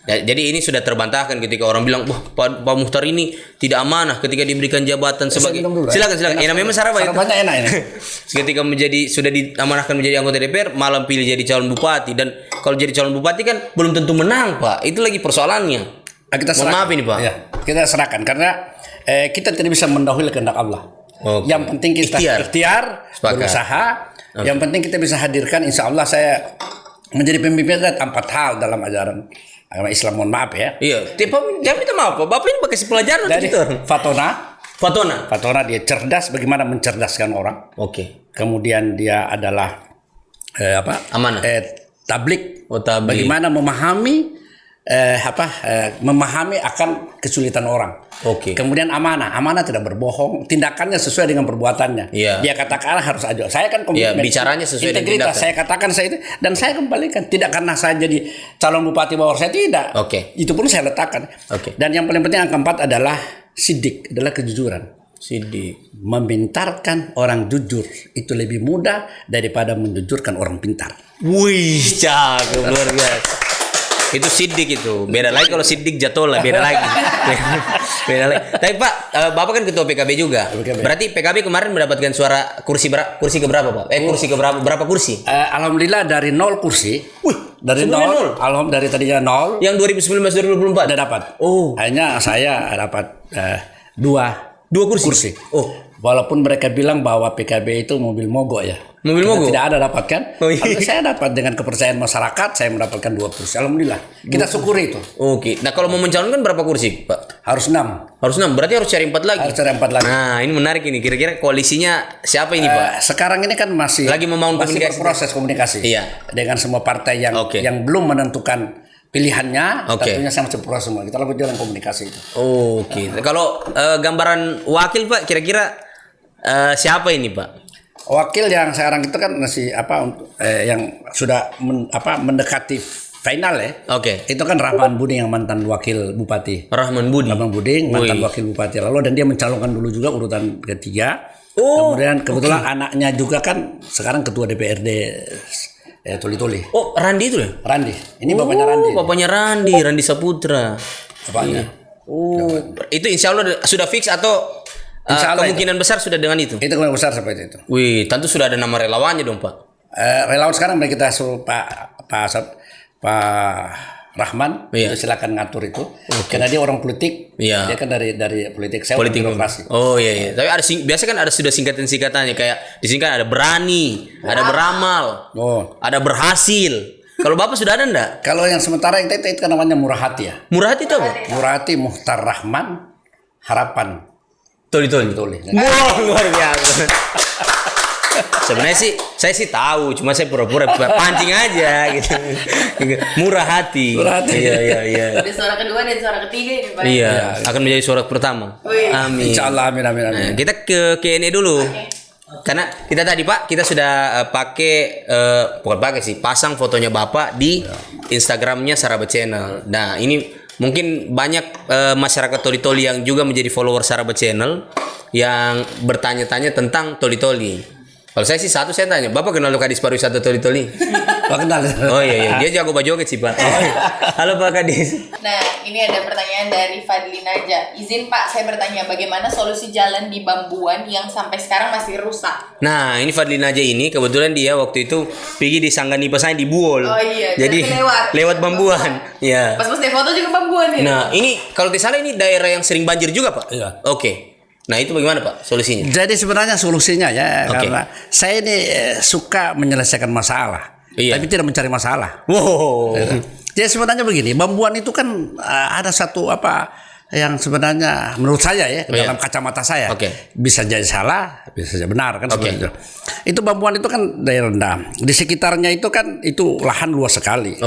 Jadi ini sudah terbantahkan ketika orang bilang, wah Pak Muhtar ini tidak amanah ketika diberikan jabatan sebagai. Silakan. Memang sarapan itu. Enak ini. Ketika sudah diamanahkan menjadi anggota DPR, malam pilih jadi calon bupati, dan kalau jadi calon bupati kan belum tentu menang, Pak. Itu lagi persoalannya. Maaf ini, Pak. Ya, kita serahkan karena kita tidak bisa mendahului kehendak Allah. Yang penting kita ikhtiar, berusaha. Yang penting kita bisa hadirkan. Insya Allah saya menjadi pemimpin ada 4 hal dalam ajaran agama Islam, mohon maaf ya. Iya. Jangan minta maaf, Pak. Bapak ini pakai pelajaran dari gitu. Fatona dia cerdas, bagaimana mencerdaskan orang. Kemudian dia adalah amanah. Tablik. Bagaimana memahami memahami akan kesulitan orang. Kemudian amanah tidak berbohong, tindakannya sesuai dengan perbuatannya. Dia katakan harus aja. Saya kan bicaranya sesuai dengan tindakan. Saya katakan saya itu dan saya kembalikan, tidak karena saya jadi calon bupati bawah saya tidak. Itu pun saya letakkan. Dan yang paling penting yang keempat adalah sidik, adalah kejujuran. Memintarkan orang jujur itu lebih mudah daripada menjujurkan orang pintar. Wih, cakep luar biasa. Itu sidik itu. Beda lagi kalau sidik jatuh lah, beda lagi. Beda lagi. Tapi Pak, Bapak kan ketua PKB juga. Berarti PKB kemarin mendapatkan suara kursi keberapa, Pak? Berapa kursi? Alhamdulillah dari 0 kursi. Dari 0. Alhamdulillah dari tadinya 0. Yang 2019 2024 udah dapat. Hanya saya dapat 2 kursi. Walaupun mereka bilang bahwa PKB itu mobil mogok ya. Mobil mogok? Tidak ada dapat kan? Saya dapat dengan kepercayaan masyarakat, saya mendapatkan 2 kursi. Alhamdulillah. Kita syukuri itu. Nah kalau mau mencalonkan berapa kursi, Pak? Harus 6. Berarti harus cari 4 lagi? Harus cari 4 lagi. Nah ini menarik ini. Kira-kira koalisinya siapa ini, Pak? Sekarang ini kan masih membangun komunikasi. Proses komunikasi. Dengan semua partai yang belum menentukan pilihannya, tentunya saya masih proses semua. Kita lakukan jalan komunikasi itu. Kalau gambaran wakil, Pak, kira-kira siapa ini, Pak? Wakil yang sekarang itu kan masih yang sudah mendekati final ya. Itu kan Rahman Buding yang mantan wakil bupati. Rahman Buding mantan wakil bupati lalu, dan dia mencalonkan dulu juga urutan ketiga. Kemudian kebetulan anaknya juga kan sekarang ketua DPRD Tuli. Randi itu ya? Randi. Ini bapaknya Randi. Bapaknya Randi Saputra. Bapaknya. Itu insya Allah sudah fix atau kemungkinan besar sudah dengan itu? Itu kemungkinan besar seperti itu. Wih, tentu sudah ada nama relawannya dong, Pak. Relawan sekarang mari kita suruh Pak Rahman, silakan ngatur itu. Karena dia orang politik. Dia kan dari politik. Saya politik birokrasi. Iya. Tapi biasa kan ada sudah singkatan-singkatannya, kayak di sini kan ada berani, ada beramal, ada berhasil. Kalau Bapak sudah ada enggak? Kalau yang sementara itu kan namanya Murah Hati ya. Murah Hati itu apa? Murah Hati Muhtar Rahman Harapan. Tuli. Wow, luar biasa. Sebenarnya sih saya tahu, cuma saya pura-pura pancing aja gitu. Murah hati. Iya. Ada suara kedua dan suara ketiga ini, Pak. Iya, akan menjadi suara pertama. Amin. Insyaallah, amin. Nah, kita ke Q&A dulu. Karena kita tadi Pak, kita sudah pasang fotonya Bapak di Instagramnya Saraba Channel. Nah ini mungkin banyak masyarakat Toli-Toli yang juga menjadi follower Saraba Channel yang bertanya-tanya tentang Toli-Toli. Kalau saya sih saya tanya, Bapak kenal Kadis Pariwisata Toli-Toli? Pak kenal. Oh iya, dia jago bajoget sih Pak. Halo Pak Kadis. Nah, ini ada pertanyaan dari Fadli Naja. Izin Pak, saya bertanya bagaimana solusi jalan di Bambuan yang sampai sekarang masih rusak? Nah, ini Fadli Naja ini kebetulan dia waktu itu pergi di Sangganipa saya di Buol. Oh iya, jadi lewat Bambuan. Iya. Pas dia foto juga Bambuan ya. Nah, ini kalau tidak salah ini daerah yang sering banjir juga, Pak? Iya. Oke. Nah, itu bagaimana, Pak, solusinya? Jadi sebenarnya solusinya ya, karena saya ini suka menyelesaikan masalah, tapi tidak mencari masalah. Wow. Jadi sebenarnya begini, Bambuan itu kan ada satu yang sebenarnya menurut saya ya dalam kacamata saya bisa jadi salah, bisa jadi benar kan seperti itu. Itu Bambuan itu kan daerah rendah. Di sekitarnya itu kan itu lahan luas sekali.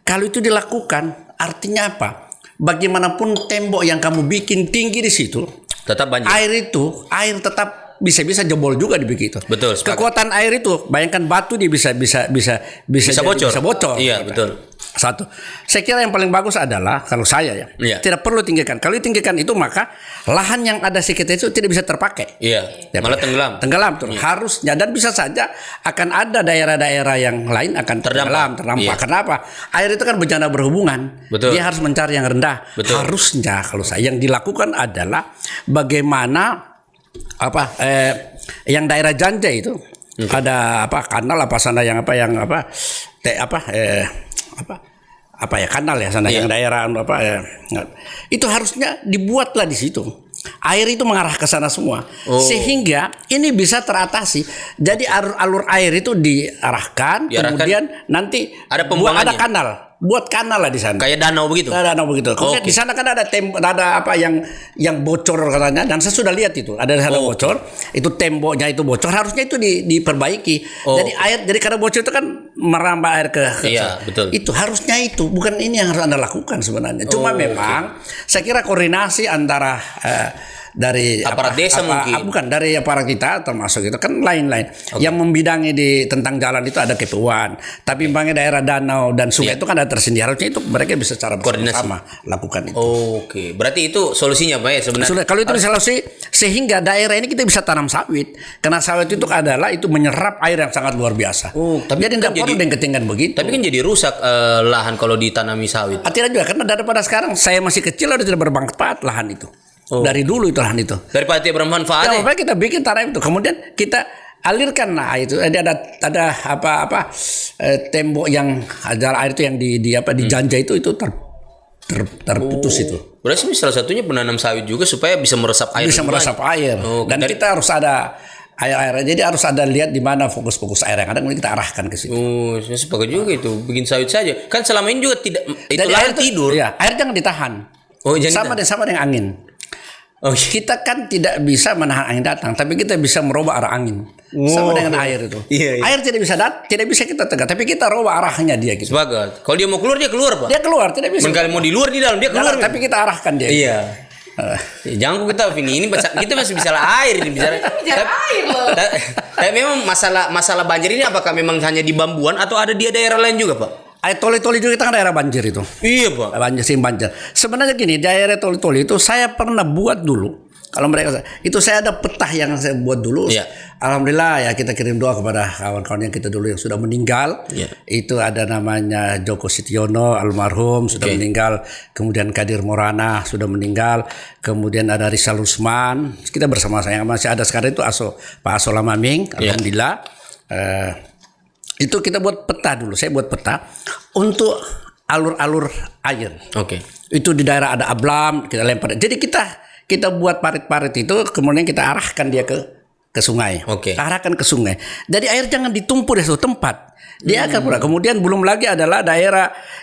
Kalau itu dilakukan artinya apa? Bagaimanapun tembok yang kamu bikin tinggi di situ, tetap banjir. Air tetap bisa jebol juga di begitu. Betul. Kekuatan air itu, bayangkan batu dia bisa bocor. Iya, betul. Satu, saya kira yang paling bagus adalah kalau saya tidak perlu tinggikan. Kalau ditinggikan itu maka lahan yang ada sekitar itu tidak bisa terpakai. Iya. Malah tenggelam tuh. Harusnya dan bisa saja akan ada daerah-daerah yang lain akan terdampak. Kenapa? Air itu kan bencana berhubungan. Betul. Dia harus mencari yang rendah. Betul. Harusnya kalau saya yang dilakukan adalah bagaimana yang daerah Janjai itu ada kanal sana kanal ya sana yang daerah itu harusnya dibuatlah di situ. Air itu mengarah ke sana semua sehingga ini bisa teratasi. Jadi alur air itu diarahkan kemudian nanti ada pembuangannya. Ada kanal. Buat kanal lah di sana. Kayak danau begitu. Danau begitu. Kemudian di sana kan ada yang bocor katanya dan saya sudah lihat itu. Ada di sana bocor. Itu temboknya itu bocor. Harusnya itu diperbaiki. Jadi karena bocor itu kan merambah air ke betul. Itu harusnya itu. Bukan ini yang harus Anda lakukan sebenarnya. Cuma memang saya kira koordinasi antara dari aparat desa mungkin bukan dari aparat kita termasuk itu kan lain-lain yang membidangi tentang jalan itu ada ketuaan tapi bangnya daerah danau dan sungai itu kan ada tersendiri harusnya itu mereka bisa secara bersama lakukan itu. Berarti itu solusinya Pak ya sebenarnya. Kalau itu solusi sehingga daerah ini kita bisa tanam sawit karena sawit itu adalah itu menyerap air yang sangat luar biasa. Tapi jadi tidak perlu dengan ketinggian begitu. Tapi kan jadi rusak lahan kalau ditanami sawit. Tidak juga karena daripada sekarang saya masih kecil sudah tidak bermanfaat lahan itu. Dari dulu itu lahan itu. Daripada tidak bermanfaat. Ya, kita bikin tanah itu. Kemudian kita alirkan itu. Ada tembok yang ada air itu yang di Janjai itu terputus itu. Berarti salah satunya penanam sawit juga supaya bisa meresap air. Bisa meresap air. Dan kita harus ada air. Jadi harus ada lihat di mana fokus air yang ada kemudian kita arahkan ke situ. Saya sepakat juga itu. Bikin sawit saja. Kan selama ini juga tidak itu lahan tidur. Iya, air jangan ditahan. Sama dengan angin. Kita kan tidak bisa menahan angin datang, tapi kita bisa merubah arah angin. Sama dengan air itu. Air tidak bisa kita tegak, tapi kita rubah arahnya dia gitu. Sepakat. Kalau dia mau keluar dia keluar, Pak. Dia keluar, tidak bisa. Kalau mau di luar di dalam dia keluar. Tapi kita arahkan dia. Iya. Jangan kita Vini ini kita masih bicara air ini bicara air loh. Tapi memang masalah banjir ini apakah memang hanya di Bambuan atau ada di daerah lain juga, Pak? Toli-Toli juga kita kan daerah banjir itu. Iya Pak. Banjir. Sebenarnya gini, daerah Toli-Toli itu saya pernah buat dulu. Kalau mereka itu saya ada peta yang saya buat dulu. Alhamdulillah ya kita kirim doa kepada kawan-kawan yang kita dulu yang sudah meninggal. Itu ada namanya Joko Sitiono almarhum sudah meninggal. Kemudian Kadir Morana sudah meninggal. Kemudian ada Rizal Rusman. Kita bersama saya masih ada sekarang itu Pak Aso Lamaming. Alhamdulillah. Itu kita buat peta dulu. Saya buat peta untuk alur-alur air. Itu di daerah ada Ablam, kita lempar. Jadi kita buat parit-parit itu, kemudian kita arahkan dia ke sungai. Arahkan ke sungai. Jadi air jangan ditumpul di suatu tempat. Dia akan pula. Kemudian belum lagi adalah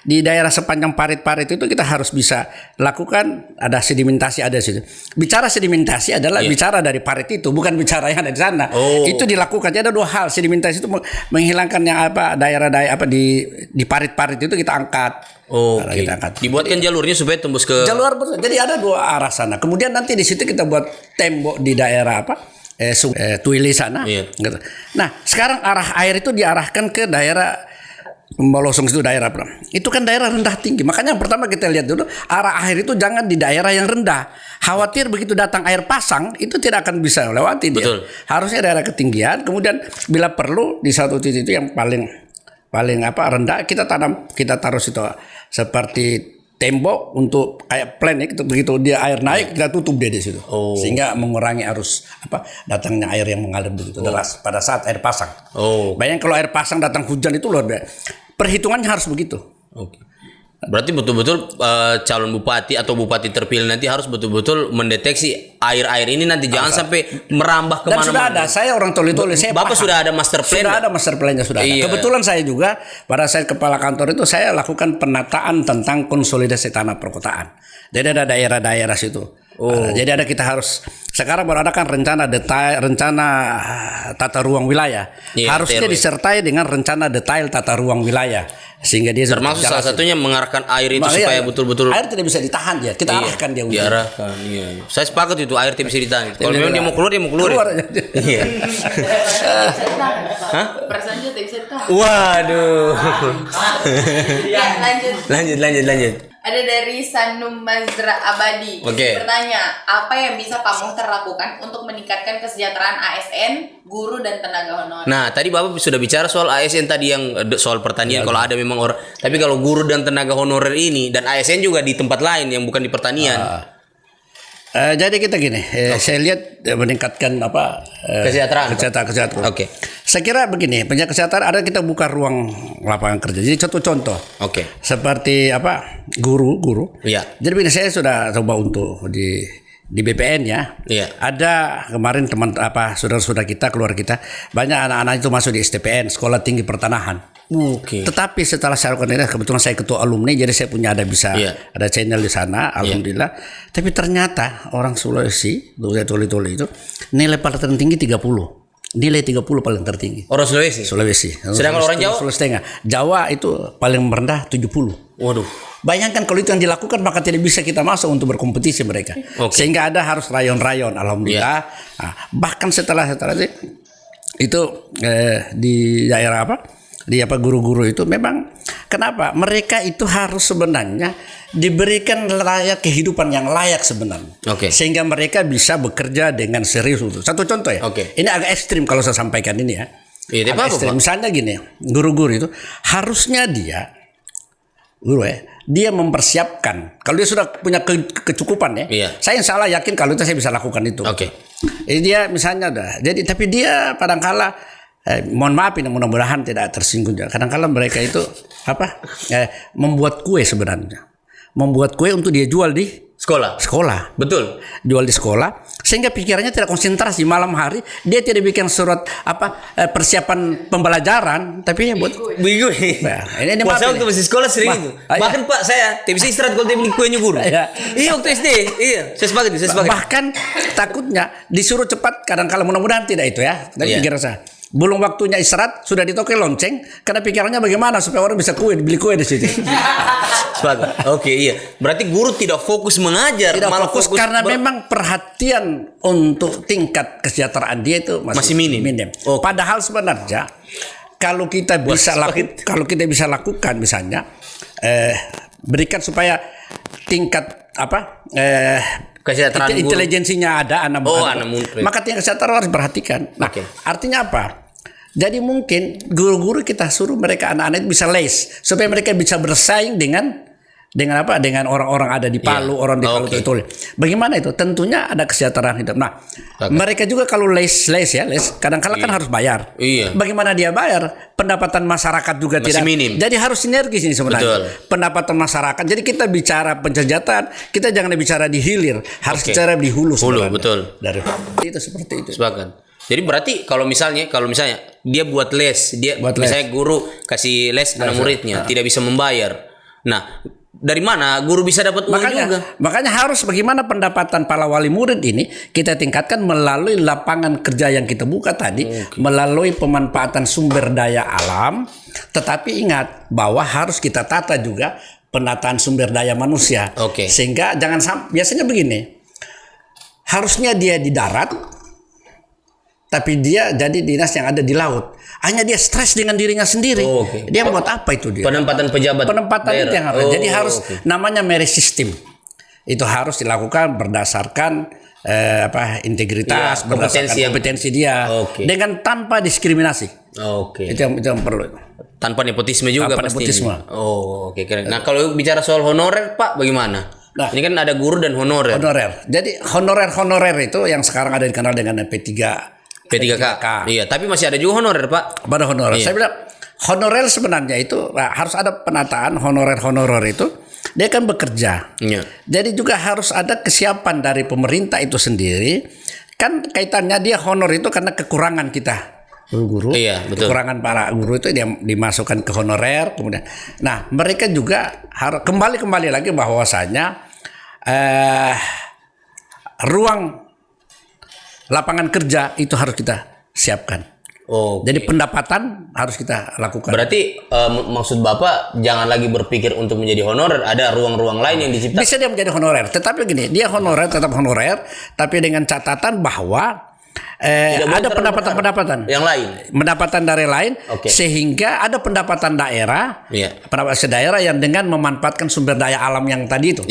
di daerah sepanjang parit-parit itu kita harus bisa lakukan ada sedimentasi ada situ. Bicara sedimentasi adalah bicara dari parit itu, bukan bicara yang ada di sana. Itu dilakukan. Jadi ada dua hal. Sedimentasi itu menghilangkan yang daerah-daerah di parit-parit itu kita angkat. Kita angkat. Dibuatkan jalurnya supaya tembus ke jalur betul. Jadi ada dua arah sana. Kemudian nanti di situ kita buat tembok di daerah Tuili sana. Iya. Gitu. Nah, sekarang arah air itu diarahkan ke daerah Molosong itu daerah Bram. Itu kan daerah rendah tinggi. Makanya yang pertama kita lihat dulu arah air itu jangan di daerah yang rendah. Khawatir begitu datang air pasang itu tidak akan bisa melewati dia. Betul. Harusnya daerah ketinggian. Kemudian bila perlu di satu titik itu yang paling rendah kita taruh situ seperti tembok untuk kayak plan ya, begitu dia air naik kita tutup dia di situ, sehingga mengurangi arus datangnya air yang mengalir begitu deras pada saat air pasang. Bayangkan kalau air pasang datang hujan itu luar biasa. Perhitungannya harus begitu. Berarti betul-betul calon bupati atau bupati terpilih nanti harus betul-betul mendeteksi air-air ini nanti jangan sampai merambah kemana-mana. Dan sudah ada, saya orang Toli-Toli, saya Bapak paham. Sudah ada master plan? Sudah ada master plan-nya, sudah ada. Kebetulan saya juga pada saat kepala kantor itu saya lakukan penataan tentang konsolidasi tanah perkotaan. Jadi ada daerah-daerah situ. Jadi kita harus sekarang baru ada kan rencana tata ruang wilayah. Harusnya disertai dengan rencana detail tata ruang wilayah. Sehingga dia termasuk salah satunya mengarahkan air itu supaya betul-betul air tidak bisa ditahan dia, kita arahkan dia. Diarahkan, iya. Saya sepakat itu air tidak bisa ditahan. Kalau memang dia mau keluar keluar. Iya. Hah? Perasaan juga tidak bisa ditahan. Waduh. Ya, lanjut. Ada dari Sanum Mazra Abadi. Bertanya, apa yang bisa Pak Muhtar lakukan untuk meningkatkan kesejahteraan ASN, guru dan tenaga honorer? Nah, tadi Bapak sudah bicara soal ASN tadi yang soal pertanian kalau ada memang orang. Tapi kalau guru dan tenaga honorer ini dan ASN juga di tempat lain yang bukan di pertanian. Jadi kita gini, saya lihat meningkatkan kesejahteraan. Saya kira begini, penjaga kesehatan ada kita buka ruang lapangan kerja. Jadi contoh. Seperti guru. Iya. Jadi begini, saya sudah coba untuk di BPN ya. Iya. Ada kemarin saudara-saudara kita, keluar kita, banyak anak-anak itu masuk di STPN, Sekolah Tinggi Pertanahan. Tetapi setelah saya lakukan ini, kebetulan saya ketua alumni, jadi saya punya ada channel di sana, alhamdulillah. Tapi ternyata orang Sulawesi, Toli-Toli itu nilai paling tertinggi 30. Nilai 30 paling tertinggi. Orang Sulawesi. Sedangkan orang Jawa? Sulawesi Tengah. Jawa itu paling rendah 70. Waduh. Bayangkan kalau itu yang dilakukan maka tidak bisa kita masuk untuk berkompetisi mereka. Sehingga ada harus rayon-rayon, alhamdulillah. Bahkan setelah itu di daerah guru-guru itu memang kenapa mereka itu harus sebenarnya diberikan layak kehidupan yang layak sebenarnya, sehingga mereka bisa bekerja dengan serius. Satu contoh ya, ini agak ekstrim kalau saya sampaikan ini ya. Misalnya gini, guru-guru itu harusnya dia mempersiapkan kalau dia sudah punya kecukupan ya. Saya insya Allah yakin kalau itu saya bisa lakukan itu. Jadi dia misalnya tapi dia kadang-kala mohon maaf ini mudah-mudahan tidak tersinggung. Kadang-kadang mereka itu membuat kue sebenarnya. Membuat kue untuk dia jual di sekolah. Betul. Jual di sekolah sehingga pikirannya tidak konsentrasi malam hari, dia tidak bikin surat persiapan pembelajaran tapi buat kue. Ini waktu masih sekolah sering itu. Bahkan Pak saya tidak bisa istirahat kalau dia beli kuenya guru. Iya waktu SD. Iya, saya sepakat. Bahkan takutnya disuruh cepat kadang-kala mudah-mudahan tidak itu ya. Tapi pikiran saya belum waktunya istirahat sudah ditoke lonceng karena pikirannya bagaimana supaya orang bisa beli kue di situ. Iya. Berarti guru tidak fokus mengajar, malah fokus karena memang perhatian untuk tingkat kesejahteraan dia itu masih minim. Padahal sebenarnya kalau kita bisa lakukan misalnya berikan supaya tingkat kesejahteraan intelijensinya ada maka tingkat kesehatan harus perhatikan. Artinya apa? Jadi mungkin guru-guru kita suruh mereka anak-anak itu bisa les supaya mereka bisa bersaing dengan orang-orang ada di Palu, orang di Palu itu. Bagaimana itu? Tentunya ada kesejahteraan hidup. Nah, mereka juga kalau les kadang-kadang kan harus bayar. Bagaimana dia bayar? Pendapatan masyarakat juga masih tidak minim. Jadi harus sinergis ini sebenarnya. Pendapatan masyarakat. Jadi kita bicara pencejahteraan, kita jangan bicara di hilir, harus bicara di hulu. Betul. Itu seperti itu. Sepakat. Jadi berarti kalau misalnya dia buat les, misalnya guru kasih les anak muridnya tidak bisa membayar. Nah, dari mana guru bisa dapat uang juga? Makanya harus bagaimana pendapatan para wali murid ini kita tingkatkan melalui lapangan kerja yang kita buka tadi, melalui pemanfaatan sumber daya alam. Tetapi ingat bahwa harus kita tata juga penataan sumber daya manusia. Sehingga jangan biasanya begini, harusnya dia di darat tapi dia jadi dinas yang ada di laut. Hanya dia stres dengan dirinya sendiri. Dia buat apa itu dia? Penempatan pejabat. Penempatan itu yang harus. Jadi harus namanya merit system. Itu harus dilakukan berdasarkan integritas, berdasarkan kompetensi dia, dengan tanpa diskriminasi. Itu yang perlu. Tanpa nepotisme juga pasti. Nepotisme. Keren. Nah, kalau bicara soal honorer, Pak, bagaimana? Nah, ini kan ada guru dan honorer. Jadi honorer itu yang sekarang ada dikenal dengan P3K. Iya, tapi masih ada juga honorer, Pak. Pada honorer. Saya bilang honorer sebenarnya itu harus ada penataan honorer itu. Dia kan bekerja. Iya. Jadi juga harus ada kesiapan dari pemerintah itu sendiri. Kan kaitannya dia honor itu karena kekurangan kita guru. Iya, betul. Kekurangan para guru itu dia dimasukkan ke honorer kemudian. Nah, mereka juga harus kembali lagi bahwasanya ruang lapangan kerja itu harus kita siapkan. Jadi pendapatan harus kita lakukan. Berarti maksud Bapak jangan lagi berpikir untuk menjadi honorer, ada ruang-ruang lain yang diciptakan. Bisa dia menjadi honorer, tetapi gini, dia tetap honorer, tapi dengan catatan bahwa ada pendapatan yang lain, pendapatan dari lain, sehingga ada pendapatan daerah, pendapatan daerah yang dengan memanfaatkan sumber daya alam yang tadi itu,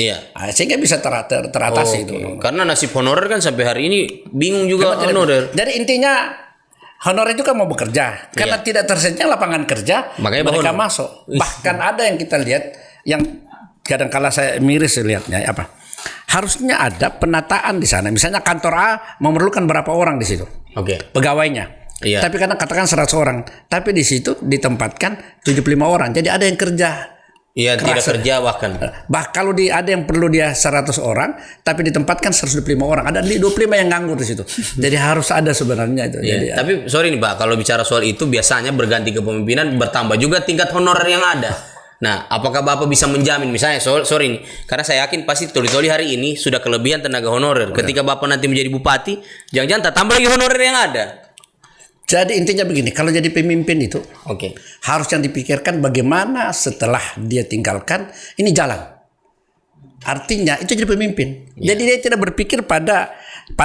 sehingga bisa teratasi itu. Karena nasib honorer kan sampai hari ini bingung juga honorer. Jadi intinya honorer itu kan mau bekerja, karena tidak tersedianya lapangan kerja, makanya mereka masuk. Bahkan ada yang kita lihat, yang kadang-kala saya miris lihatnya harusnya ada penataan di sana. Misalnya kantor A memerlukan berapa orang di situ? Pegawainya. Tapi karena katakan 100 orang, tapi di situ ditempatkan 75 orang. Jadi ada yang kerja. Tidak kerja bahkan. Kalau ada yang perlu dia 100 orang, tapi ditempatkan 125 orang. Ada 25 yang nganggur di situ. Jadi harus ada sebenarnya itu. Jadi, tapi sorry nih Pak, kalau bicara soal itu biasanya berganti kepemimpinan bertambah juga tingkat honorer yang ada. Nah, apakah Bapak bisa menjamin misalnya sorry nih, karena saya yakin pasti Toli-Toli hari ini sudah kelebihan tenaga honorer. Ketika Bapak nanti menjadi bupati, jangan-jangan tambah lagi honorer yang ada. Jadi intinya begini, kalau jadi pemimpin itu harus yang dipikirkan bagaimana setelah dia tinggalkan ini jalan. Artinya itu jadi pemimpin. Jadi dia tidak berpikir pada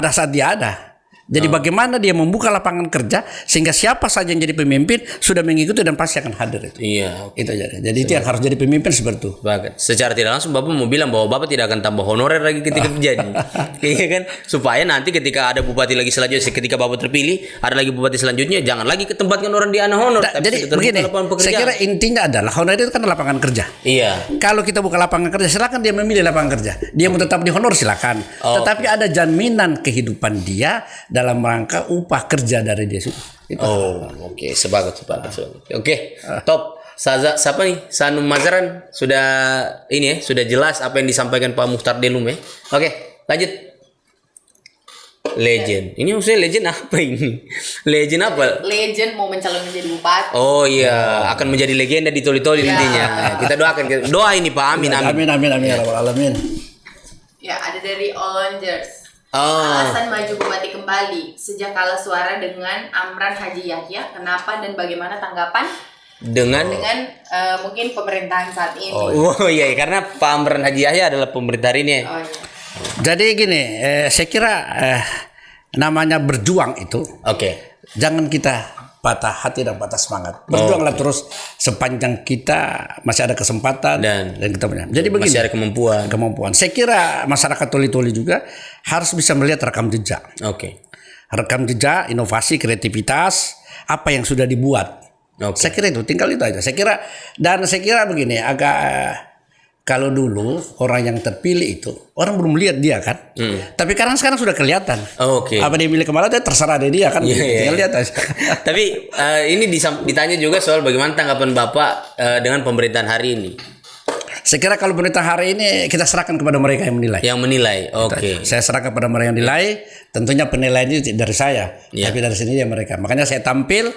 saat dia ada. Jadi bagaimana dia membuka lapangan kerja sehingga siapa saja yang jadi pemimpin sudah mengikuti dan pasti akan hadir itu. Itu aja. Jadi itu yang harus jadi pemimpin seperti itu. Secara tidak langsung Bapak mau bilang bahwa Bapak tidak akan tambah honorer lagi ketika terjadi. Iya kan? Supaya nanti ketika ada bupati lagi selanjutnya, ketika Bapak terpilih, ada lagi bupati selanjutnya, jangan lagi ketempatkan orang di honor. Jadi begini, saya kira intinya adalah honor itu kan lapangan kerja. Kalau kita buka lapangan kerja, silakan dia memilih lapangan kerja. Dia mau tetap di honor silakan. Tetapi ada jaminan kehidupan dia dalam rangka upah kerja dari dia situ. Sebagus. Top. Siapa nih? Sanum Mazaran sudah sudah jelas apa yang disampaikan Pak Mukhtar Delum ya. Lanjut. Legend. Ini maksudnya legend apa ini? Legend apa? Legend mau mencalon menjadi bupati. Akan menjadi legenda di Toli-Toli nantinya. Kita doakan. Doa ini Pak. Amin. Amin. Ya, ada dari Olongers. Alasan maju bupati kembali sejak kalah suara dengan Amran Haji Yahya, kenapa dan bagaimana tanggapan dengan mungkin pemerintahan saat ini? Karena Pak Amran Haji Yahya adalah pemerintah ini. Jadi gini, saya kira namanya berjuang itu, jangan kita patah hati dan patah semangat. Berjuanglah terus sepanjang kita masih ada kesempatan dan kita punya. Jadi begini, masih ada kemampuan. Saya kira masyarakat Toli-Toli juga harus bisa melihat rekam jejak. Rekam jejak, inovasi, kreativitas, apa yang sudah dibuat. Saya kira itu, tinggal itu aja. Saya kira begini, kalau dulu orang yang terpilih itu orang belum lihat dia kan, tapi sekarang sudah kelihatan. Apa dia milih kemana terserah dia kan, tinggal lihat aja. Tapi ini ditanya juga soal bagaimana tanggapan Bapak dengan pemerintahan hari ini. Saya kira kalau pemerintah hari ini kita serahkan kepada mereka yang menilai. Saya serahkan kepada mereka yang menilai. Tentunya penilaian itu dari saya, tapi dari sini ya mereka. Makanya saya tampil.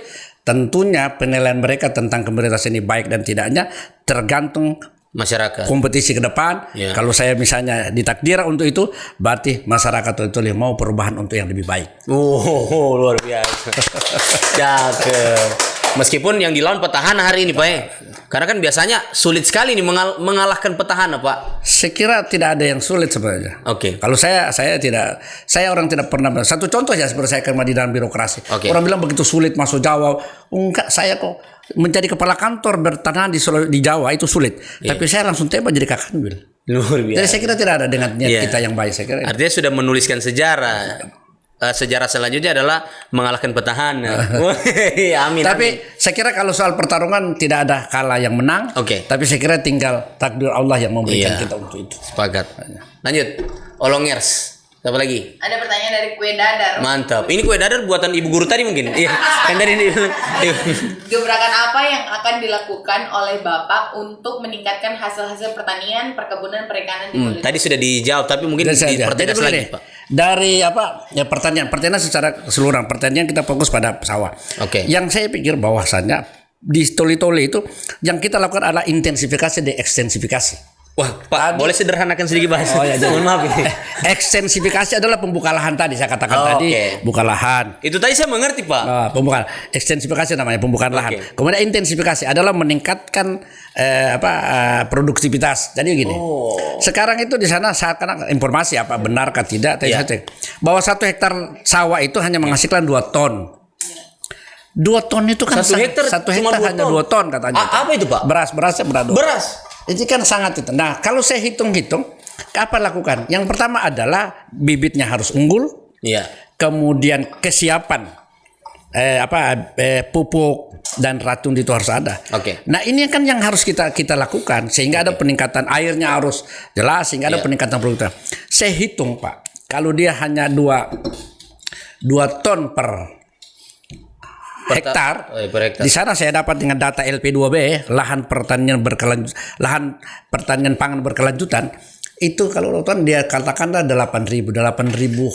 Tentunya penilaian mereka tentang pemerintahan ini baik dan tidaknya tergantung masyarakat. Kompetisi ke depan. Kalau saya misalnya ditakdir untuk itu, berarti masyarakat itu mau perubahan untuk yang lebih baik. Luar biasa. Meskipun yang dilawan petahana hari ini Pak Karena kan biasanya sulit sekali nih mengalahkan petahana, Pak. Saya kira tidak ada yang sulit sebenarnya. Oke. Kalau saya orang tidak pernah. Satu contoh ya seperti saya kerja di dalam birokrasi. Oke. Orang bilang begitu sulit masuk Jawa. Enggak, saya kok menjadi kepala kantor bertahan di Jawa itu sulit. Iya. Tapi saya langsung tembak jadi Kakanwil. Luar biasa. Jadi saya kira tidak ada dengan niat kita yang baik, saya kira. Artinya sudah menuliskan sejarah. Sejarah selanjutnya adalah mengalahkan petahana. Amin. Tapi saya kira kalau soal pertarungan tidak ada kalah yang menang. Oke. Tapi saya kira tinggal takdir Allah yang memberikan kita untuk itu. Sepakat. Lanjut. Olongers. Apa lagi? Ada pertanyaan dari Kue Dadar. Mantap. Ini kue dadar buatan ibu guru tadi mungkin. Iya. Kan dari ini. Gebrakan apa yang akan dilakukan oleh Bapak untuk meningkatkan hasil-hasil pertanian, perkebunan, perikanan di Kulit? Tadi sudah dijawab, tapi mungkin dipertegas lagi, Pak. Dari pertanian secara keseluruhan, pertanian kita fokus pada sawah. Oke. Yang saya pikir bahwasannya di toli-toli itu yang kita lakukan adalah intensifikasi dan ekstensifikasi. Wah, Pak, boleh sederhanakan sedikit bahasa? Oh ya, mohon maaf ini. Ekstensifikasi adalah pembuka lahan tadi saya katakan tadi, buka lahan. Itu tadi saya mengerti, Pak. Pembukaan ekstensifikasi namanya pembukaan lahan. Kemudian intensifikasi adalah meningkatkan produktivitas. Jadi gini. Sekarang itu di sana saat karena informasi apa benarkah tidak saya cek bahwa 1 hektar sawah itu hanya menghasilkan 2 ton. 2 ton itu kan 1 hektar hanya 2 ton katanya. Apa itu, Pak? Berasnya berat. Beras. Ini kan sangat itu. Nah, kalau saya hitung-hitung, apa lakukan? Yang pertama adalah bibitnya harus unggul. Iya. Kemudian kesiapan pupuk dan racun itu harus ada. Oke. Nah, ini kan yang harus kita lakukan sehingga ada peningkatan airnya harus jelas sehingga ada peningkatan produktivitas. Saya hitung, Pak. Kalau dia hanya 2 ton per hektar. Di sana saya dapat dengan data LP2B lahan pertanian pangan berkelanjutan itu kalau nonton dia katakanlah 8.000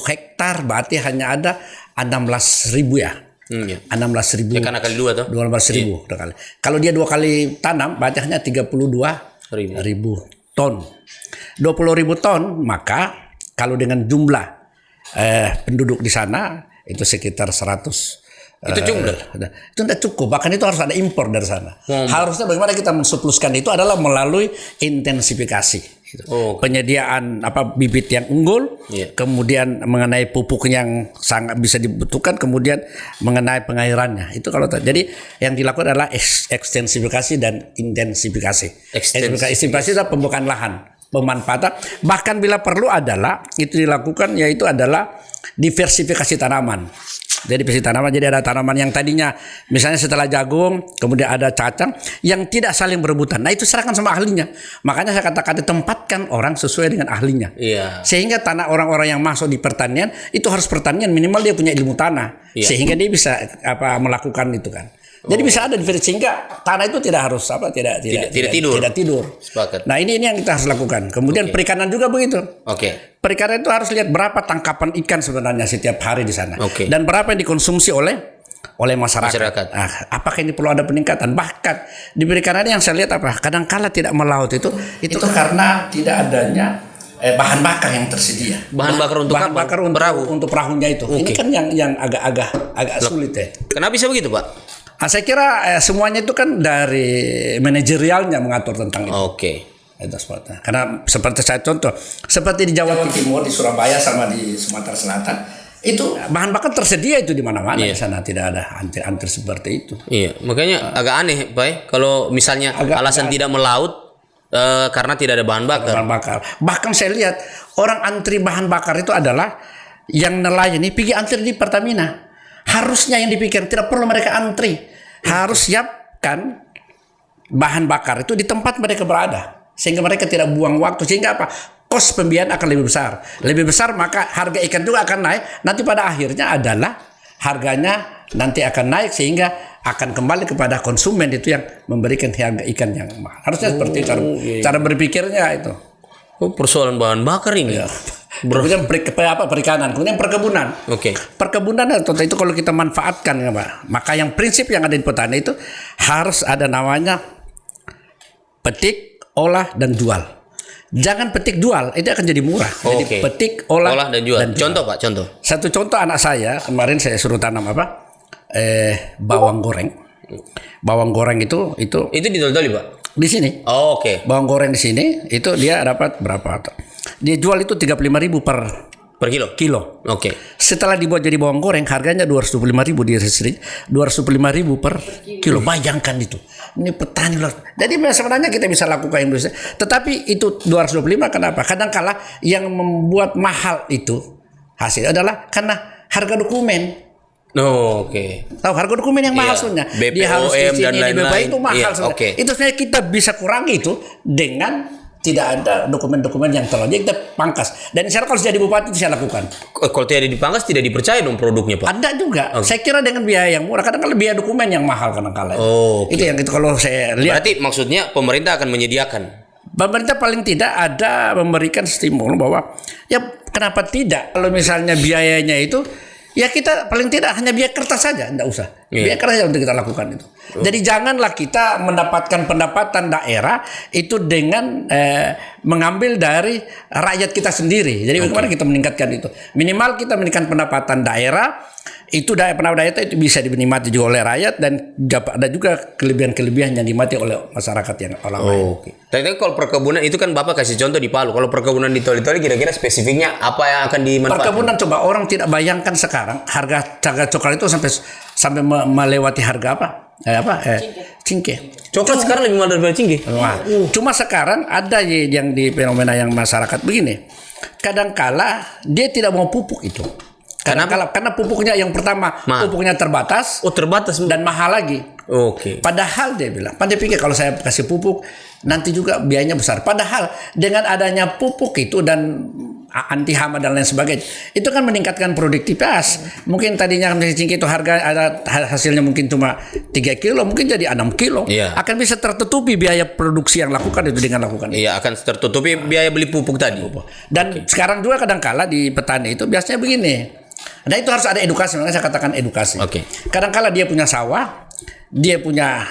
hektar berarti hanya ada 16.000 ya. 16.000. Ya karena kali 2 tuh. 12.000 kali. Kalau dia 2 kali tanam berarti hanya 32.000 ton. 20.000 ton maka kalau dengan jumlah penduduk di sana itu sekitar 100. Itu jumlah. Itu tidak cukup, bahkan itu harus ada impor dari sana. Harusnya bagaimana kita mensupluskan itu adalah melalui intensifikasi. Penyediaan bibit yang unggul, kemudian mengenai pupuk yang sangat bisa dibutuhkan, kemudian mengenai pengairannya. Itu kalau jadi yang dilakukan adalah ekstensifikasi dan intensifikasi. Ekstensifikasi adalah pembukaan lahan, pemanfaatan. Bahkan bila perlu adalah itu dilakukan yaitu adalah diversifikasi tanaman. Jadi tanaman, jadi ada tanaman yang tadinya misalnya setelah jagung kemudian ada cacang yang tidak saling berebutan. Nah itu serahkan sama ahlinya. Makanya saya katakan ditempatkan orang sesuai dengan ahlinya. Iya. Sehingga tanah orang-orang yang masuk di pertanian itu harus pertanian minimal dia punya ilmu tanah. Iya. Sehingga dia bisa melakukan itu kan. Jadi bisa ada sehingga tanah itu tidak harus tidak tidur. Sepakat. Nah ini yang kita harus lakukan. Kemudian perikanan juga begitu. Perikanan itu harus lihat berapa tangkapan ikan sebenarnya setiap hari di sana dan berapa yang dikonsumsi oleh masyarakat. Nah, apakah ini perlu ada peningkatan? Bahkan di perikanan yang saya lihat kadang-kala tidak melaut itu karena tidak adanya bahan bakar yang tersedia. Bahan bakar untuk untuk perahunya itu. Ini kan yang agak sulit ya. Kenapa bisa begitu, Pak? Saya kira semuanya itu kan dari manajerialnya mengatur tentang itu. Itu sebabnya. Karena seperti saya contoh, seperti di Jawa Timur, di Surabaya sama di Sumatera Selatan, itu bahan bakar tersedia itu di mana-mana. Di sana tidak ada antri seperti itu. Iya, makanya agak aneh, Pak. Kalau misalnya alasan tidak melaut karena tidak ada bahan bakar. Bahkan saya lihat orang antri bahan bakar itu adalah yang nelayan ini pergi antri di Pertamina. Harusnya yang dipikir tidak perlu mereka antri, harus siapkan bahan bakar itu di tempat mereka berada sehingga mereka tidak buang waktu, sehingga kos pembiayaan akan lebih besar maka harga ikan juga akan naik. Nanti pada akhirnya adalah harganya nanti akan naik sehingga akan kembali kepada konsumen itu yang memberikan harga ikan yang mahal. Harusnya seperti cara berpikirnya itu. Persoalan bahan bakar ini. Kemudian perikanan, kemudian perkebunan. Perkebunan itu kalau kita manfaatkan ya, Pak. Maka yang prinsip yang ada di petani itu harus ada namanya petik, olah dan jual. Jangan petik jual, itu akan jadi murah. Jadi petik, olah dan jual. Contoh, Pak, contoh. Satu contoh anak saya kemarin saya suruh tanam bawang goreng. Bawang goreng itu ditoli-toli, Pak? di sini. Oh, oke. Bawang goreng di sini itu dia dapat berapa? Dia jual itu 35.000 per kilo. Oke. Setelah dibuat jadi bawang goreng harganya 225.000 di sini. 225.000 per kilo. Bayangkan itu. Ini petani loh. Jadi sebenarnya kita bisa lakukan Indonesia. Tetapi itu 225 kenapa? Kadang-kala yang membuat mahal itu hasil adalah karena harga dokumen. Oh, oke. Tahu harga dokumen yang mahal sebenarnya. BPOM Dia harus dan lain-lain itu mahal sebenarnya. Itu sebenarnya kita bisa kurangi itu dengan tidak ada dokumen-dokumen yang terlalu. Jadi kita pangkas. Dan saya kalau jadi bupati itu saya lakukan. Kalau tidak dipangkas tidak dipercaya dong produknya, Pak. Ada juga. Okay. Saya kira dengan biaya yang murah. Kadang-kadang biaya dokumen yang mahal kadang-kadang. Oh, okay. Itu yang itu kalau saya lihat. Berarti maksudnya pemerintah akan menyediakan. Pemerintah paling tidak ada memberikan stimulus bahwa ya kenapa tidak kalau misalnya biayanya itu ya kita paling tidak hanya biaya kertas saja, enggak usah. Biaya kertas saja untuk kita lakukan itu. Jadi janganlah kita mendapatkan pendapatan daerah itu dengan mengambil dari rakyat kita sendiri. Jadi bagaimana kita meningkatkan itu? Minimal kita meningkatkan pendapatan daerah. Itu pendapatan daerah itu bisa dinikmati juga oleh rakyat dan ada juga kelebihan-kelebihan yang dinikmati oleh masyarakat yang orang lain. Oke. Tapi kalau perkebunan itu kan Bapak kasih contoh di Palu. Kalau perkebunan di Toli-Toli kira-kira spesifiknya apa yang akan dimanfaatkan? Perkebunan coba orang tidak bayangkan sekarang harga coklat itu sampai melewati harga apa? Cingke. Coklat sekarang lebih mahal daripada cingke. Cuma sekarang ada yang di fenomena yang masyarakat begini. Kadangkala dia tidak mau pupuk itu. Karena pupuknya yang pertama pupuknya terbatas. Oh, terbatas dan mahal lagi. Oke. Padahal dia bilang, pandai pikir kalau saya kasih pupuk nanti juga biayanya besar. Padahal dengan adanya pupuk itu dan anti hama dan lain sebagainya, itu kan meningkatkan produktivitas. Mungkin tadinya cingkih itu harga ada hasilnya mungkin cuma 3 kilo, mungkin jadi 6 kilo. Iya. Akan bisa tertutupi biaya produksi yang lakukan itu dengan lakukan. Iya, akan tertutupi biaya beli pupuk tadi. Dan sekarang juga kadang-kala di petani itu biasanya begini. Nah itu harus ada edukasi, makanya saya katakan edukasi. Kadang-kala dia punya sawah, dia punya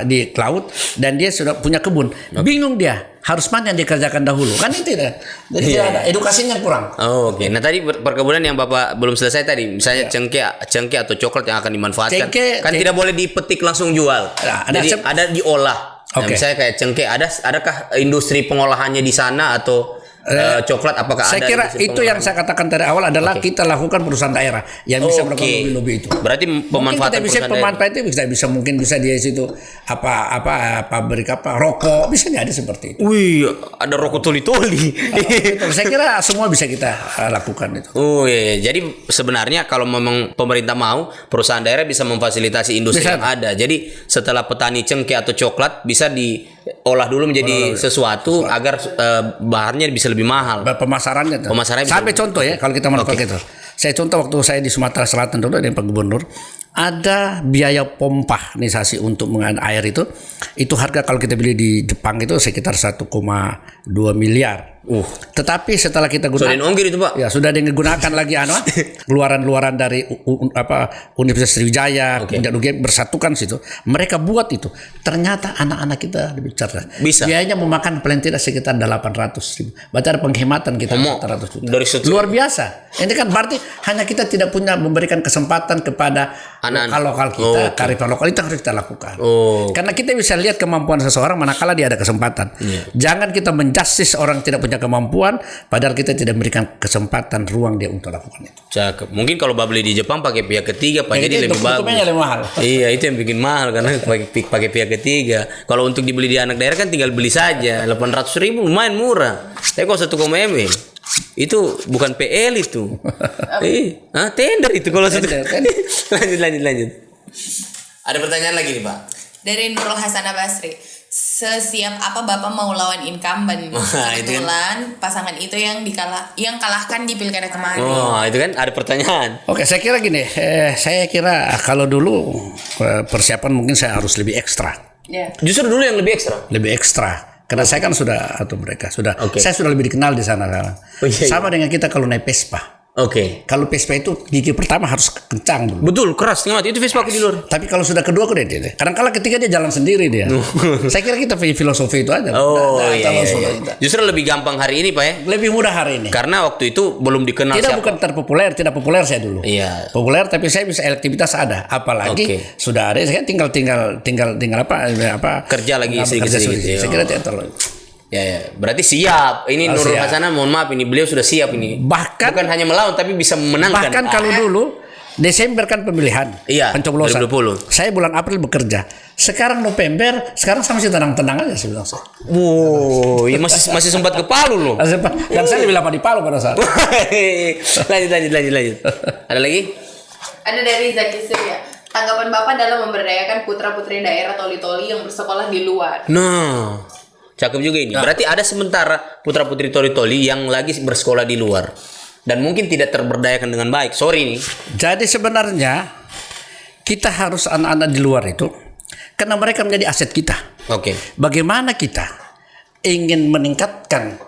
di laut, dan dia sudah punya kebun. Bingung dia harus mana yang dikerjakan dahulu, kan itu ya. Jadi ada edukasinya kurang. Oke. Nah tadi perkebunan yang Bapak belum selesai tadi, misalnya cengkeh atau coklat yang akan dimanfaatkan, tidak boleh dipetik langsung jual. Jadi ada diolah. Nah, misalnya kayak cengkeh, adakah industri pengolahannya di sana atau coklat apakah saya ada? Saya kira itu yang saya katakan dari awal adalah kita lakukan perusahaan daerah yang bisa melakukan lobby itu. Berarti pemanfaatan itu bisa mungkin bisa di situ pabrik rokok bisa ada seperti itu. Wih, ada rokok toli-toli. Saya kira semua bisa kita lakukan itu. Oh iya, jadi sebenarnya kalau memang pemerintah mau, perusahaan daerah bisa memfasilitasi industri yang ada. Jadi setelah petani cengkeh atau coklat bisa diolah dulu menjadi sesuatu agar bahannya bisa lebih mahal. Pemasarannya sampai contoh ya kalau kita melakukan itu. Saya contoh waktu saya di Sumatera Selatan dulu dengan Pak Gubernur, ada biaya pompanisasi untuk mengalir air itu harga kalau kita beli di Jepang itu sekitar 1,2 miliar. Tetapi setelah kita gunakan, sudah ongkir itu Pak? Ya sudah digunakan lagi keluaran dari Universitas Sriwijaya, kemudian bersatukan situ. Mereka buat itu. Ternyata anak-anak kita lebih cerdas. Bisa. Biayanya memakan paling tidak sekitar 800.000. Berarti ada penghematan kita 400 juta. Dari luar biasa. Ini kan berarti hanya kita tidak punya memberikan kesempatan kepada lokal kita, kearifan lokal itu harus kita lakukan. Karena kita bisa lihat kemampuan seseorang manakala dia ada kesempatan. Jangan kita menjustis orang tidak punya kemampuan padahal kita tidak memberikan kesempatan ruang dia untuk lakukan itu. Cakep. Mungkin kalau beli di Jepang pakai pihak ketiga jadi lebih bagus. Lebih mahal. Iya, itu yang bikin mahal karena pakai pihak ketiga. Kalau untuk dibeli di anak daerah kan tinggal beli saja 800.000 lumayan murah. Tapi kalau 1,5 M itu bukan PL itu. Tender itu kalau lanjut. Ada pertanyaan lagi nih Pak. Dari Nurul Hasana Basri. Sesiap apa Bapak mau lawan incumbent? Kebetulan pasangan itu yang kalahkan di pilkada kemarin. Itu kan ada pertanyaan. Oke, saya kira gini. Saya kira kalau dulu persiapan mungkin saya harus lebih ekstra. Justru dulu yang lebih ekstra. Lebih ekstra. Karena saya kan sudah atau mereka sudah. Saya sudah lebih dikenal di sana. Sama dengan kita kalau naik Vespa. Oke. Kalau Vespa itu gigi pertama harus kencang dulu. Betul, keras setengah mati. Itu Vespa aku di luar. Tapi kalau sudah kedua aku udah dia. Kadang-kala ketiga dia jalan sendiri dia. Saya kira kita filosofi itu aja. Iya. Justru lebih gampang hari ini Pak ya. Lebih mudah hari ini. Karena waktu itu belum dikenal siapa. Bukan terpopuler, tidak populer saya dulu. Iya. Populer tapi saya bisa elektivitas ada. Apalagi sudah ada. Saya tinggal apa? Kerja lagi sedikit-sedikit. Saya kira tidak terlalu. Ya, berarti siap. Ini Nurul Hasanah, mohon maaf ini beliau sudah siap ini. Bahkan bukan hanya melawan tapi bisa memenangkan. Bahkan kalau dulu Desember kan pemilihan, pencoblosan. 2020. Saya bulan April bekerja. Sekarang November, sekarang saya masih tenang-tenang aja sih bilang saya. Wow, ya masih sempat ke Palu loh. Dan saya lebih lama di Palu pada saat. lanjut. Ada lagi? Ada dari Zaki Surya. Tanggapan Bapak dalam memberdayakan putra-putri daerah toli-toli yang bersekolah di luar. Nah, cakep juga ini. Berarti ada sementara putra-putri toli-toli yang lagi bersekolah di luar dan mungkin tidak terberdayakan dengan baik. Sorry nih. Jadi sebenarnya kita harus anak-anak di luar itu karena mereka menjadi aset kita. Oke. Bagaimana kita ingin meningkatkan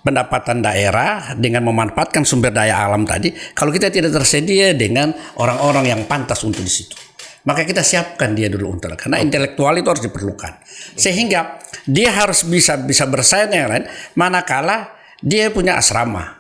pendapatan daerah dengan memanfaatkan sumber daya alam tadi kalau kita tidak tersedia dengan orang-orang yang pantas untuk di situ. Maka kita siapkan dia dulu untuk karena intelektual itu harus diperlukan sehingga dia harus bisa bersaing yang lain manakala dia punya asrama.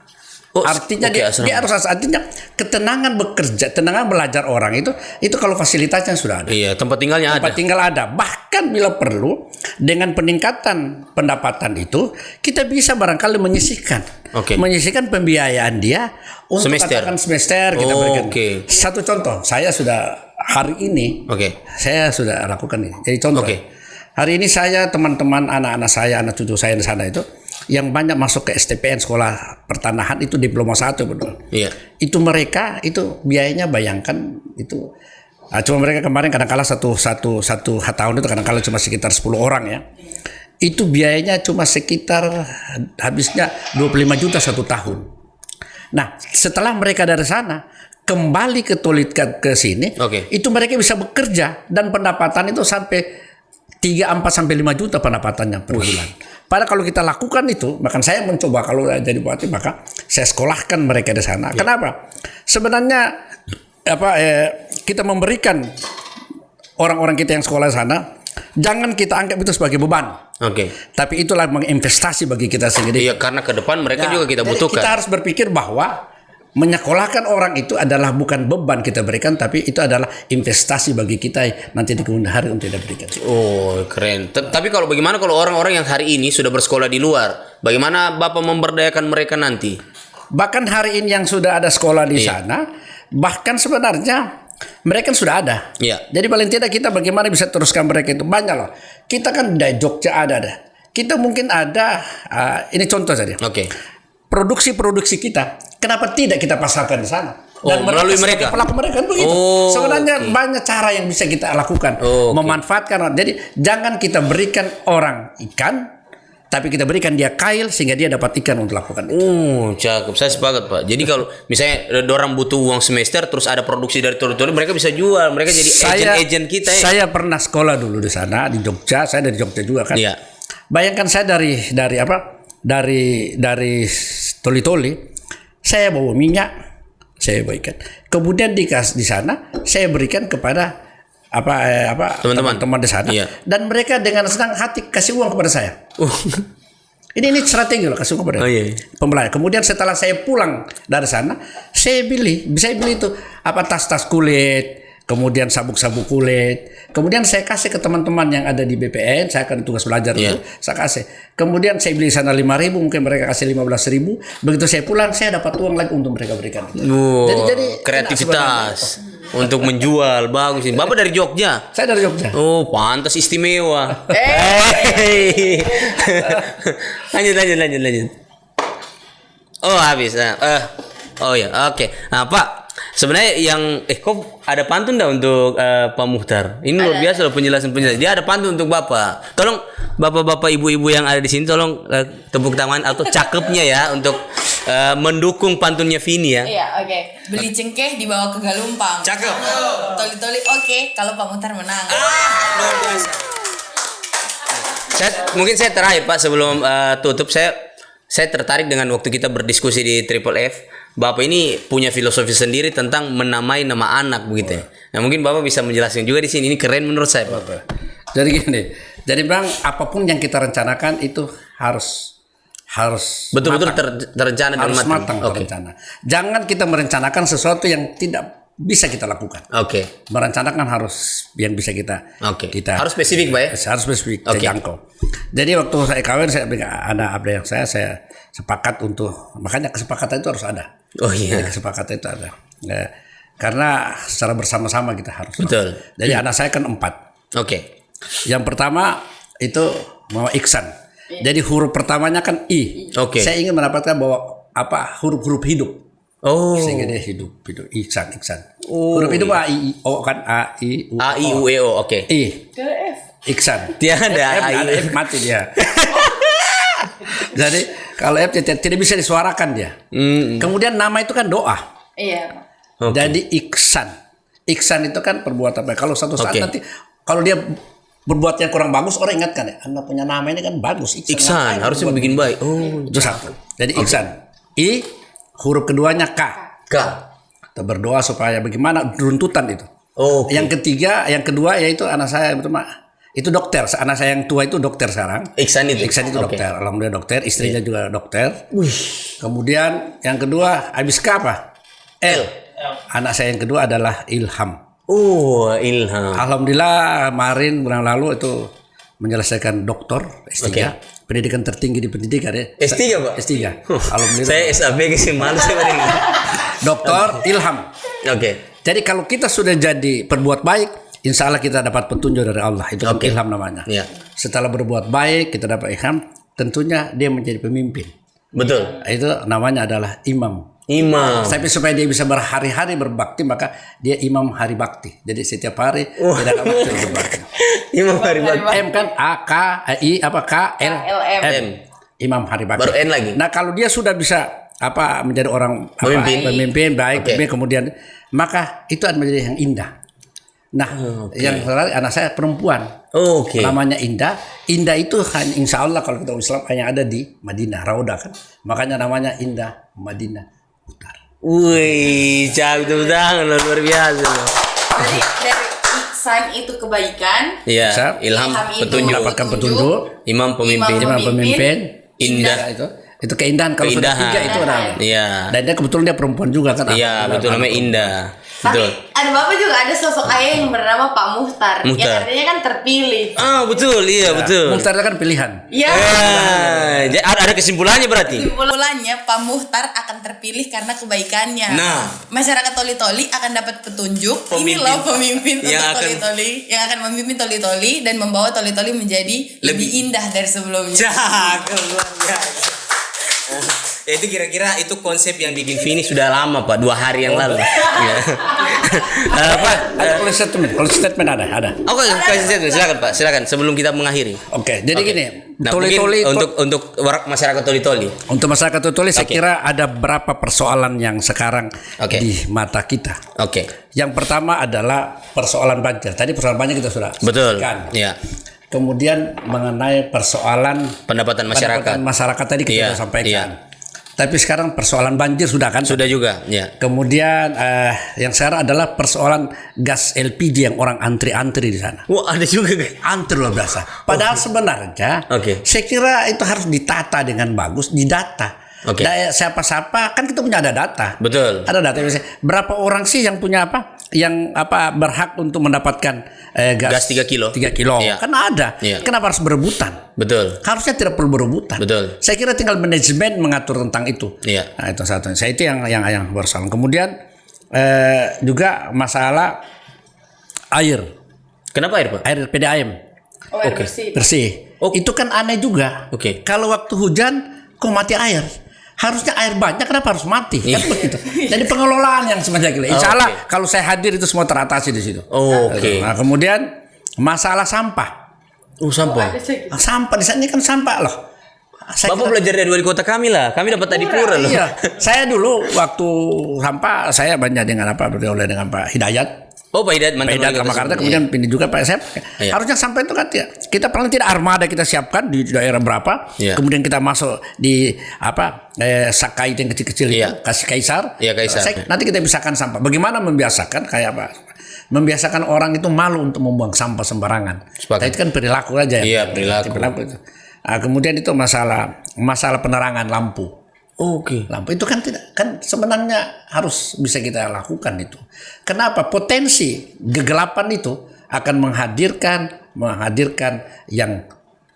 Artinya dia harus artinya ketenangan bekerja, ketenangan belajar orang itu kalau fasilitasnya sudah ada. Iya, tempat tinggal ada. Bahkan bila perlu dengan peningkatan pendapatan itu kita bisa barangkali menyisihkan pembiayaan dia untuk katakan semester kita berikan. Satu contoh, saya sudah hari ini saya sudah lakukan ini. Jadi contoh. Hari ini saya teman-teman anak-anak saya, anak cucu saya di sana itu yang banyak masuk ke STPN sekolah pertanahan itu diploma 1 betul. Iya. Itu mereka itu biayanya bayangkan itu cuma mereka kemarin kadang-kala satu tahun itu kadang-kala cuma sekitar 10 orang ya. Itu biayanya cuma sekitar habisnya 25 juta 1 tahun. Nah, setelah mereka dari sana kembali ke sini, itu mereka bisa bekerja dan pendapatan itu sampai 3, 4 sampai 5 juta pendapatannya per bulan. Padahal kalau kita lakukan itu, bahkan saya mencoba kalau jadi bupati maka saya sekolahkan mereka di sana. Kenapa? Sebenarnya kita memberikan orang-orang kita yang sekolah di sana, jangan kita anggap itu sebagai beban. Tapi itulah menginvestasi bagi kita sendiri. Iya, karena ke depan mereka juga kita butuhkan. Kita harus berpikir bahwa menyekolahkan orang itu adalah bukan beban kita berikan, tapi itu adalah investasi bagi kita nanti di kemudian hari untuk kita berikan. Oh, keren. Tapi bagaimana kalau orang-orang yang hari ini sudah bersekolah di luar, bagaimana Bapak memberdayakan mereka nanti? Bahkan hari ini yang sudah ada sekolah di sana, bahkan sebenarnya mereka sudah ada. Jadi paling tidak kita bagaimana bisa teruskan mereka itu banyak loh. Kita kan di Jogja ada. Kita mungkin ada, ini contoh saja. Produksi kita, kenapa tidak kita pasarkan di sana? Dan melalui mereka pelaku mereka begitu. Sebenarnya banyak cara yang bisa kita lakukan, memanfaatkan. Jadi jangan kita berikan orang ikan, tapi kita berikan dia kail sehingga dia dapat ikan untuk lakukan itu. Cakep, saya sepakat Pak. Jadi kalau misalnya orang butuh uang semester, terus ada produksi dari toli-toli, mereka bisa jual, mereka jadi agen kita. Saya pernah sekolah dulu di sana di Jogja, saya dari Jogja juga kan. Bayangkan saya dari toli-toli, saya bawa minyak, saya bawa ikan. Kemudian di sana saya berikan kepada teman-teman di sana, dan mereka dengan senang hati kasih uang kepada saya. Ini strategi loh, kasih uang kepada pembelajar. Kemudian setelah saya pulang dari sana, saya beli itu tas-tas kulit, kemudian sabuk-sabuk kulit. Kemudian saya kasih ke teman-teman yang ada di BPN, saya akan tugas belajar itu, saya kasih. Kemudian saya beli sana 5.000, mungkin mereka kasih 15.000. Begitu saya pulang, saya dapat uang lagi untuk mereka berikan. Jadi kreativitas untuk menjual, bagus ini. Bapak dari Jogja? Saya dari Jogja. Oh, pantas istimewa. Lanjut. Oh, habis. Oh ya, oke. Nah, Pak. Sebenarnya yang kok ada pantun dah untuk Pak Muhtar. Ini luar biasa loh penjelasan. Dia ada pantun untuk Bapak. Tolong Bapak-bapak ibu-ibu yang ada di sini tolong tepuk tangan atau cakepnya ya untuk mendukung pantunnya Vini ya. Iya, Beli cengkeh dibawa ke Galumpang. Cakep. Toli-toli kalau Pak Muhtar menang. Luar biasa. Mungkin saya terakhir Pak sebelum tutup saya tertarik dengan waktu kita berdiskusi di Triple F. Bapak ini punya filosofi sendiri tentang menamai nama anak begitu ya. Nah, mungkin Bapak bisa menjelaskan juga di sini. Ini keren menurut saya, Pak. Jadi gini. Jadi Bang, apapun yang kita rencanakan itu harus betul-betul terencana dan matang terencana. Jangan kita merencanakan sesuatu yang tidak bisa kita lakukan. Merencanakan harus yang bisa kita harus spesifik, Pak ya. Harus spesifik, terjangkau. Jadi waktu saya kawin ada yang saya sepakat untuk, makanya kesepakatan itu harus ada. Jadi kesepakatan itu ada. Ya, karena secara bersama-sama kita harus. Betul. Jadi anak saya kan 4. Yang pertama itu mau Iksan. Jadi huruf pertamanya kan I. Saya ingin mendapatkan bahwa huruf-huruf hidup. Sehingga dia hidup Iksan. Huruf hidup A I O kan A I U E O. I ke F. Iksan. Dia ada F mati dia. Jadi kalau F tidak bisa disuarakan dia. Kemudian nama itu kan doa. Iya. Jadi Iksan itu kan perbuatan baik. Kalau satu saat nanti kalau dia berbuat yang kurang bagus, orang ingatkan ya, Anda punya nama ini kan bagus. Iksan harusnya bikin baik. Itu satu. Jadi Iksan. I huruf keduanya K. Kita berdoa supaya bagaimana runtutan itu. Yang ketiga, yang kedua yaitu anak saya itu dokter. Anak saya yang tua itu dokter sekarang. Iksan itu dokter. Alhamdulillah dokter. Istrinya juga dokter. Kemudian yang kedua habis K apa? L. Anak saya yang kedua adalah Ilham. Ilham. Alhamdulillah kemarin bulan lalu itu menyelesaikan doktor S3. Pendidikan tertinggi di pendidikan ya. S3, Pak? S3. Alhamdulillah. Saya SAB sih malu saya ini. Doktor Ilham. Jadi kalau kita sudah jadi berbuat baik, insya Allah kita dapat petunjuk dari Allah. Itu kan ilham namanya. Setelah berbuat baik, kita dapat ilham. Tentunya dia menjadi pemimpin. Betul. Itu namanya adalah imam. Tapi supaya dia bisa berhari-hari berbakti, maka dia imam hari bakti. Jadi setiap hari tidak ada waktu berbakti. Imam hari bakti. M kan A K I K L M. Imam hari bakti. Baru N lagi. Nah kalau dia sudah bisa menjadi orang pemimpin baik, kemudian maka itu akan menjadi yang indah. Nah, yang terakhir anak saya perempuan. Namanya Indah. Indah itu hanya insya Allah kalau kita Islam hanya ada di Madinah, Raudah kan. Makanya namanya Indah Madinah Utara. Wih, betul luar biasa. Jadi dari Iksan itu kebaikan. Ilham petunjuk. Mendapatkan petunjuk. Imam pemimpin. Indah itu keindahan. Kalau sudah 3 itu namanya. Dan dia kebetulan dia perempuan juga kan. Betul namanya Indah. Tapi ada Bapak juga ada sosok ayah yang bernama Pak Muhtar. Yang artinya kan terpilih. Betul, betul. Muhtar kan pilihan. Ada kesimpulannya berarti. Kesimpulannya Pak Muhtar akan terpilih karena kebaikannya. Masyarakat Toli-Toli akan dapat petunjuk. Ini loh pemimpin untuk Toli-Toli yang akan memimpin Toli-Toli dan membawa Toli-Toli menjadi lebih indah dari sebelumnya. Itu kira-kira itu konsep yang bikin Vini sudah lama Pak, 2 hari yang lalu. Ada closing statement ada. Silakan Pak, silakan sebelum kita mengakhiri. Jadi gini, Toli-Toli untuk masyarakat Toli-Toli. Untuk masyarakat Toli-Toli saya kira ada beberapa persoalan yang sekarang di mata kita. Yang pertama adalah persoalan banjir. Tadi persoalan banjir kita sudah sebutkan. Kemudian mengenai persoalan pendapatan masyarakat tadi kita sampaikan. Tapi sekarang persoalan banjir sudah kan? Sudah juga. Kemudian yang sekarang adalah persoalan gas LPG yang orang antri-antri di sana. Ada juga. Antri luar biasa. Padahal sebenarnya saya kira itu harus ditata dengan bagus, didata. Siapa-siapa kan kita punya ada data. Betul. Ada data berapa orang sih yang punya yang berhak untuk mendapatkan gas 3 kilo. 3 kilo. Kan ada. Kenapa harus berebutan? Betul. Harusnya tidak perlu berebutan. Betul. Saya kira tinggal manajemen mengatur tentang itu. Nah, itu satu. Saya itu yang bersalah. Kemudian juga masalah air. Kenapa air, Pak? Air PDAM. Air bersih. Itu kan aneh juga. Kalau waktu hujan kok mati air? Harusnya air banyak, kenapa harus mati? Kan begitu. Jadi pengelolaan yang semacam itu. Insya Allah kalau saya hadir itu semua teratasi di situ. Nah, kemudian masalah sampah. Sampah di sana kan sampah loh. Bapak belajar dari wali kota kami lah. Kami dapat tadi pura loh. Saya dulu waktu sampah saya banyak dengan beroleh dengan Pak Hidayat. Oh, Pak Hidayat mantan Pak Hidayat Makarta, kemudian pindah juga Pak SF. Harusnya sampai itu kan kita paling tidak armada kita siapkan di daerah berapa, kemudian kita masuk di Sakai yang kecil-kecil itu, kasih Kaisar. Nanti kita pisahkan sampah. Bagaimana membiasakan kayak apa? Membiasakan orang itu malu untuk membuang sampah sembarangan. Itu kan perilaku aja ya. Iya, perilaku itu. Nah, kemudian itu masalah penerangan lampu. Lampu itu kan sebenarnya harus bisa kita lakukan itu. Kenapa? Potensi kegelapan itu akan menghadirkan yang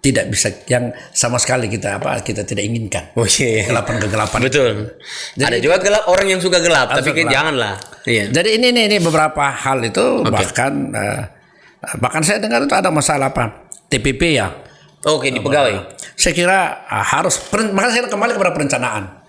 tidak bisa, yang sama sekali kita tidak inginkan. Kegelapan. Betul. Jadi, ada juga orang yang suka gelap, tapi janganlah. Iya. Jadi ini beberapa hal itu bahkan saya dengar itu ada masalah TPP ya. Di pegawai. Saya kira maka saya kembali kepada perencanaan.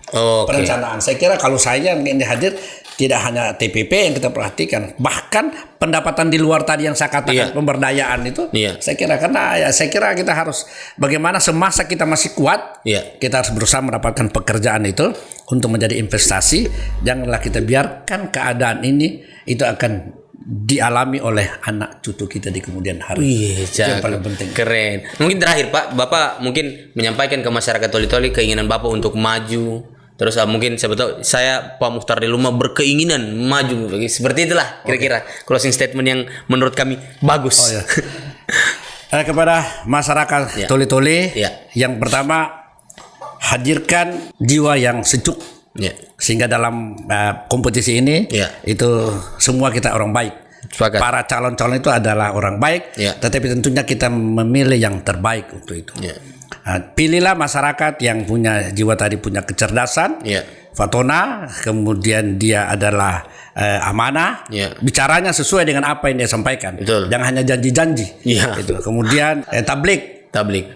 Perencanaan. Saya kira kalau saya yang ini hadir tidak hanya TPP yang kita perhatikan, bahkan pendapatan di luar tadi yang saya katakan pemberdayaan itu. Saya kira saya kira kita harus bagaimana semasa kita masih kuat, kita harus berusaha mendapatkan pekerjaan itu untuk menjadi investasi. Janganlah kita biarkan keadaan ini itu akan dialami oleh anak cucu kita di kemudian hari. Itu yang paling penting. Keren. Mungkin terakhir Pak, Bapak mungkin menyampaikan ke masyarakat Toli-Toli keinginan Bapak untuk maju. Terus mungkin saya Pak Mukhtar di rumah berkeinginan maju. Seperti itulah kira-kira closing statement yang menurut kami bagus. Kepada masyarakat Toli-Toli, yang pertama hadirkan jiwa yang sejuk. Sehingga dalam kompetisi ini itu semua kita orang baik. Para calon-calon itu adalah orang baik, tetapi tentunya kita memilih yang terbaik untuk itu. Pilihlah masyarakat yang punya jiwa tadi, punya kecerdasan, fatona, kemudian dia adalah amanah, bicaranya sesuai dengan apa yang dia sampaikan. Jangan hanya janji-janji. Kemudian tablik,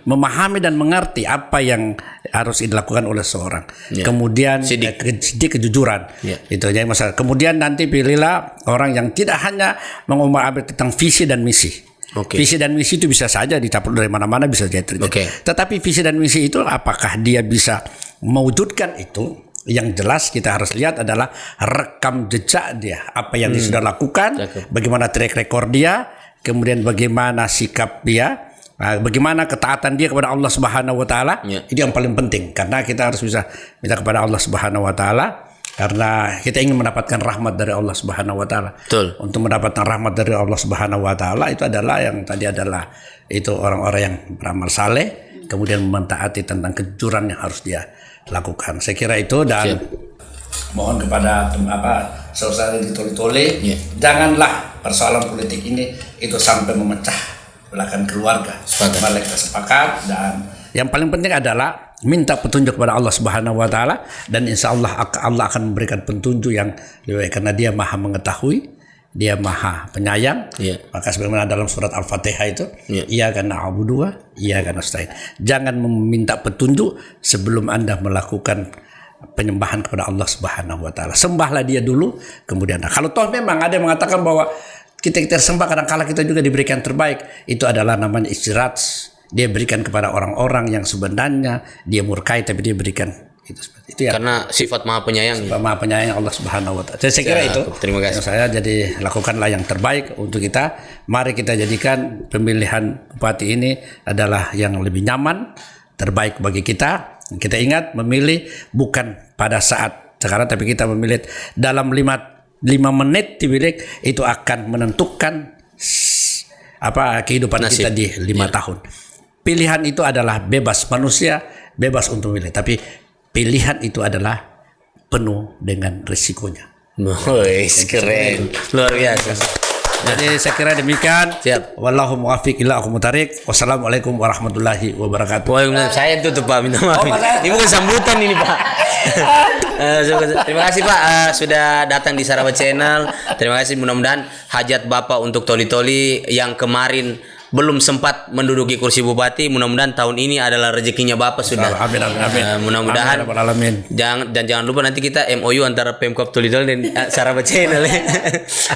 memahami dan mengerti apa yang harus dilakukan oleh seorang. Kemudian kejujuran. Itu jadi masalah. Kemudian nanti pilihlah orang yang tidak hanya mengomong tentang visi dan misi. Visi dan misi itu bisa saja dicaplok dari mana-mana, bisa jadi. Tetapi visi dan misi itu apakah dia bisa mewujudkan itu? Yang jelas kita harus lihat adalah rekam jejak dia, apa yang dia sudah lakukan, bagaimana track record dia, kemudian bagaimana sikap dia. Bagaimana ketaatan dia kepada Allah Subhanahu wa taala, itu yang paling penting, karena kita harus bisa minta kepada Allah Subhanahu wa taala karena kita ingin mendapatkan rahmat dari Allah Subhanahu wa taala. Untuk mendapatkan rahmat dari Allah Subhanahu wa taala itu adalah yang tadi adalah itu orang-orang yang beramal saleh, kemudian mentaati tentang kejujuran yang harus dia lakukan. Saya kira itu, dan mohon kepada saudara di Toli-Toli, janganlah persoalan politik ini itu sampai memecah belakang keluarga. Mari kita sepakat, dan yang paling penting adalah minta petunjuk kepada Allah Subhanahu wa taala, dan insya Allah akan memberikan petunjuk yang lebih baik, karena dia Maha mengetahui, dia Maha penyayang. Maka sebagaimana dalam surat Al-Fatihah itu, iyyaka na'budu wa iyyaka nasta'in. Jangan meminta petunjuk sebelum Anda melakukan penyembahan kepada Allah Subhanahu wa taala. Sembahlah dia dulu, kemudian kalau toh memang ada yang mengatakan bahwa kita sembah, kadang-kala kita juga diberikan terbaik. Itu adalah namanya istirahat. Dia berikan kepada orang-orang yang sebenarnya dia murkai, tapi dia berikan itu ya. Karena sifat Maha Penyayang. Maha Penyayang Allah Subhanahu wa taala. Saya kira itu. Terima kasih. Saya jadi lakukanlah yang terbaik untuk kita. Mari kita jadikan pemilihan bupati ini adalah yang lebih nyaman, terbaik bagi kita. Kita ingat memilih bukan pada saat sekarang, tapi kita memilih dalam 5 menit dipilih, itu akan menentukan kehidupan nasib kita di 5 tahun. Pilihan itu adalah bebas, manusia bebas untuk memilih, tapi pilihan itu adalah penuh dengan risikonya. Keren, luar biasa. Jadi saya kira demikian. Siap. Wallahu muwaffiq ila aqwamit thariq. Wassalamualaikum warahmatullahi wabarakatuh. Waalaikumsalam. Saya tutup Pak, minta maaf. Ini bukan sambutan ini Pak. Terima kasih Pak sudah datang di Sarawak Channel. Terima kasih, mudah-mudahan hajat Bapak untuk Toli-Toli yang kemarin belum sempat menduduki kursi bupati, mudah-mudahan tahun ini adalah rezekinya Bapak sudah. Amin. Mudah-mudahan. Jangan lupa nanti kita MOU antara Pemkab Toli-Toli dan Sarawak Channel.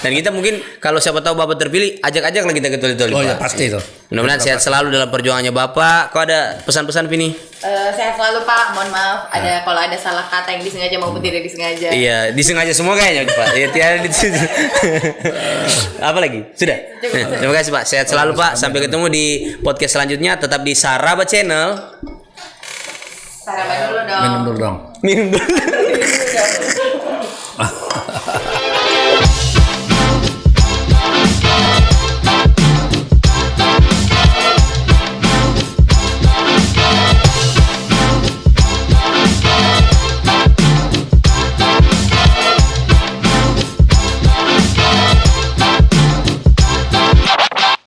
Dan kita mungkin kalau siapa tahu Bapak terpilih, ajak-ajak lagi kita ke Toli-Toli. Oh ya, pasti itu. Mudah-mudahan sehat selalu dalam perjuangannya Bapak. Kau ada pesan-pesan Vini? Sehat selalu Pak, mohon maaf kalau ada salah kata yang disengaja maupun tidak disengaja. Iya, disengaja semua kayaknya Pak. Iya, tiada apa lagi? Sudah. Terima kasih Pak. Sehat selalu Pak. Sampai ketemu di podcast selanjutnya. Tetap di Saraba Channel. Sarapan dulu dong. Minum dulu dong. Minum dulu.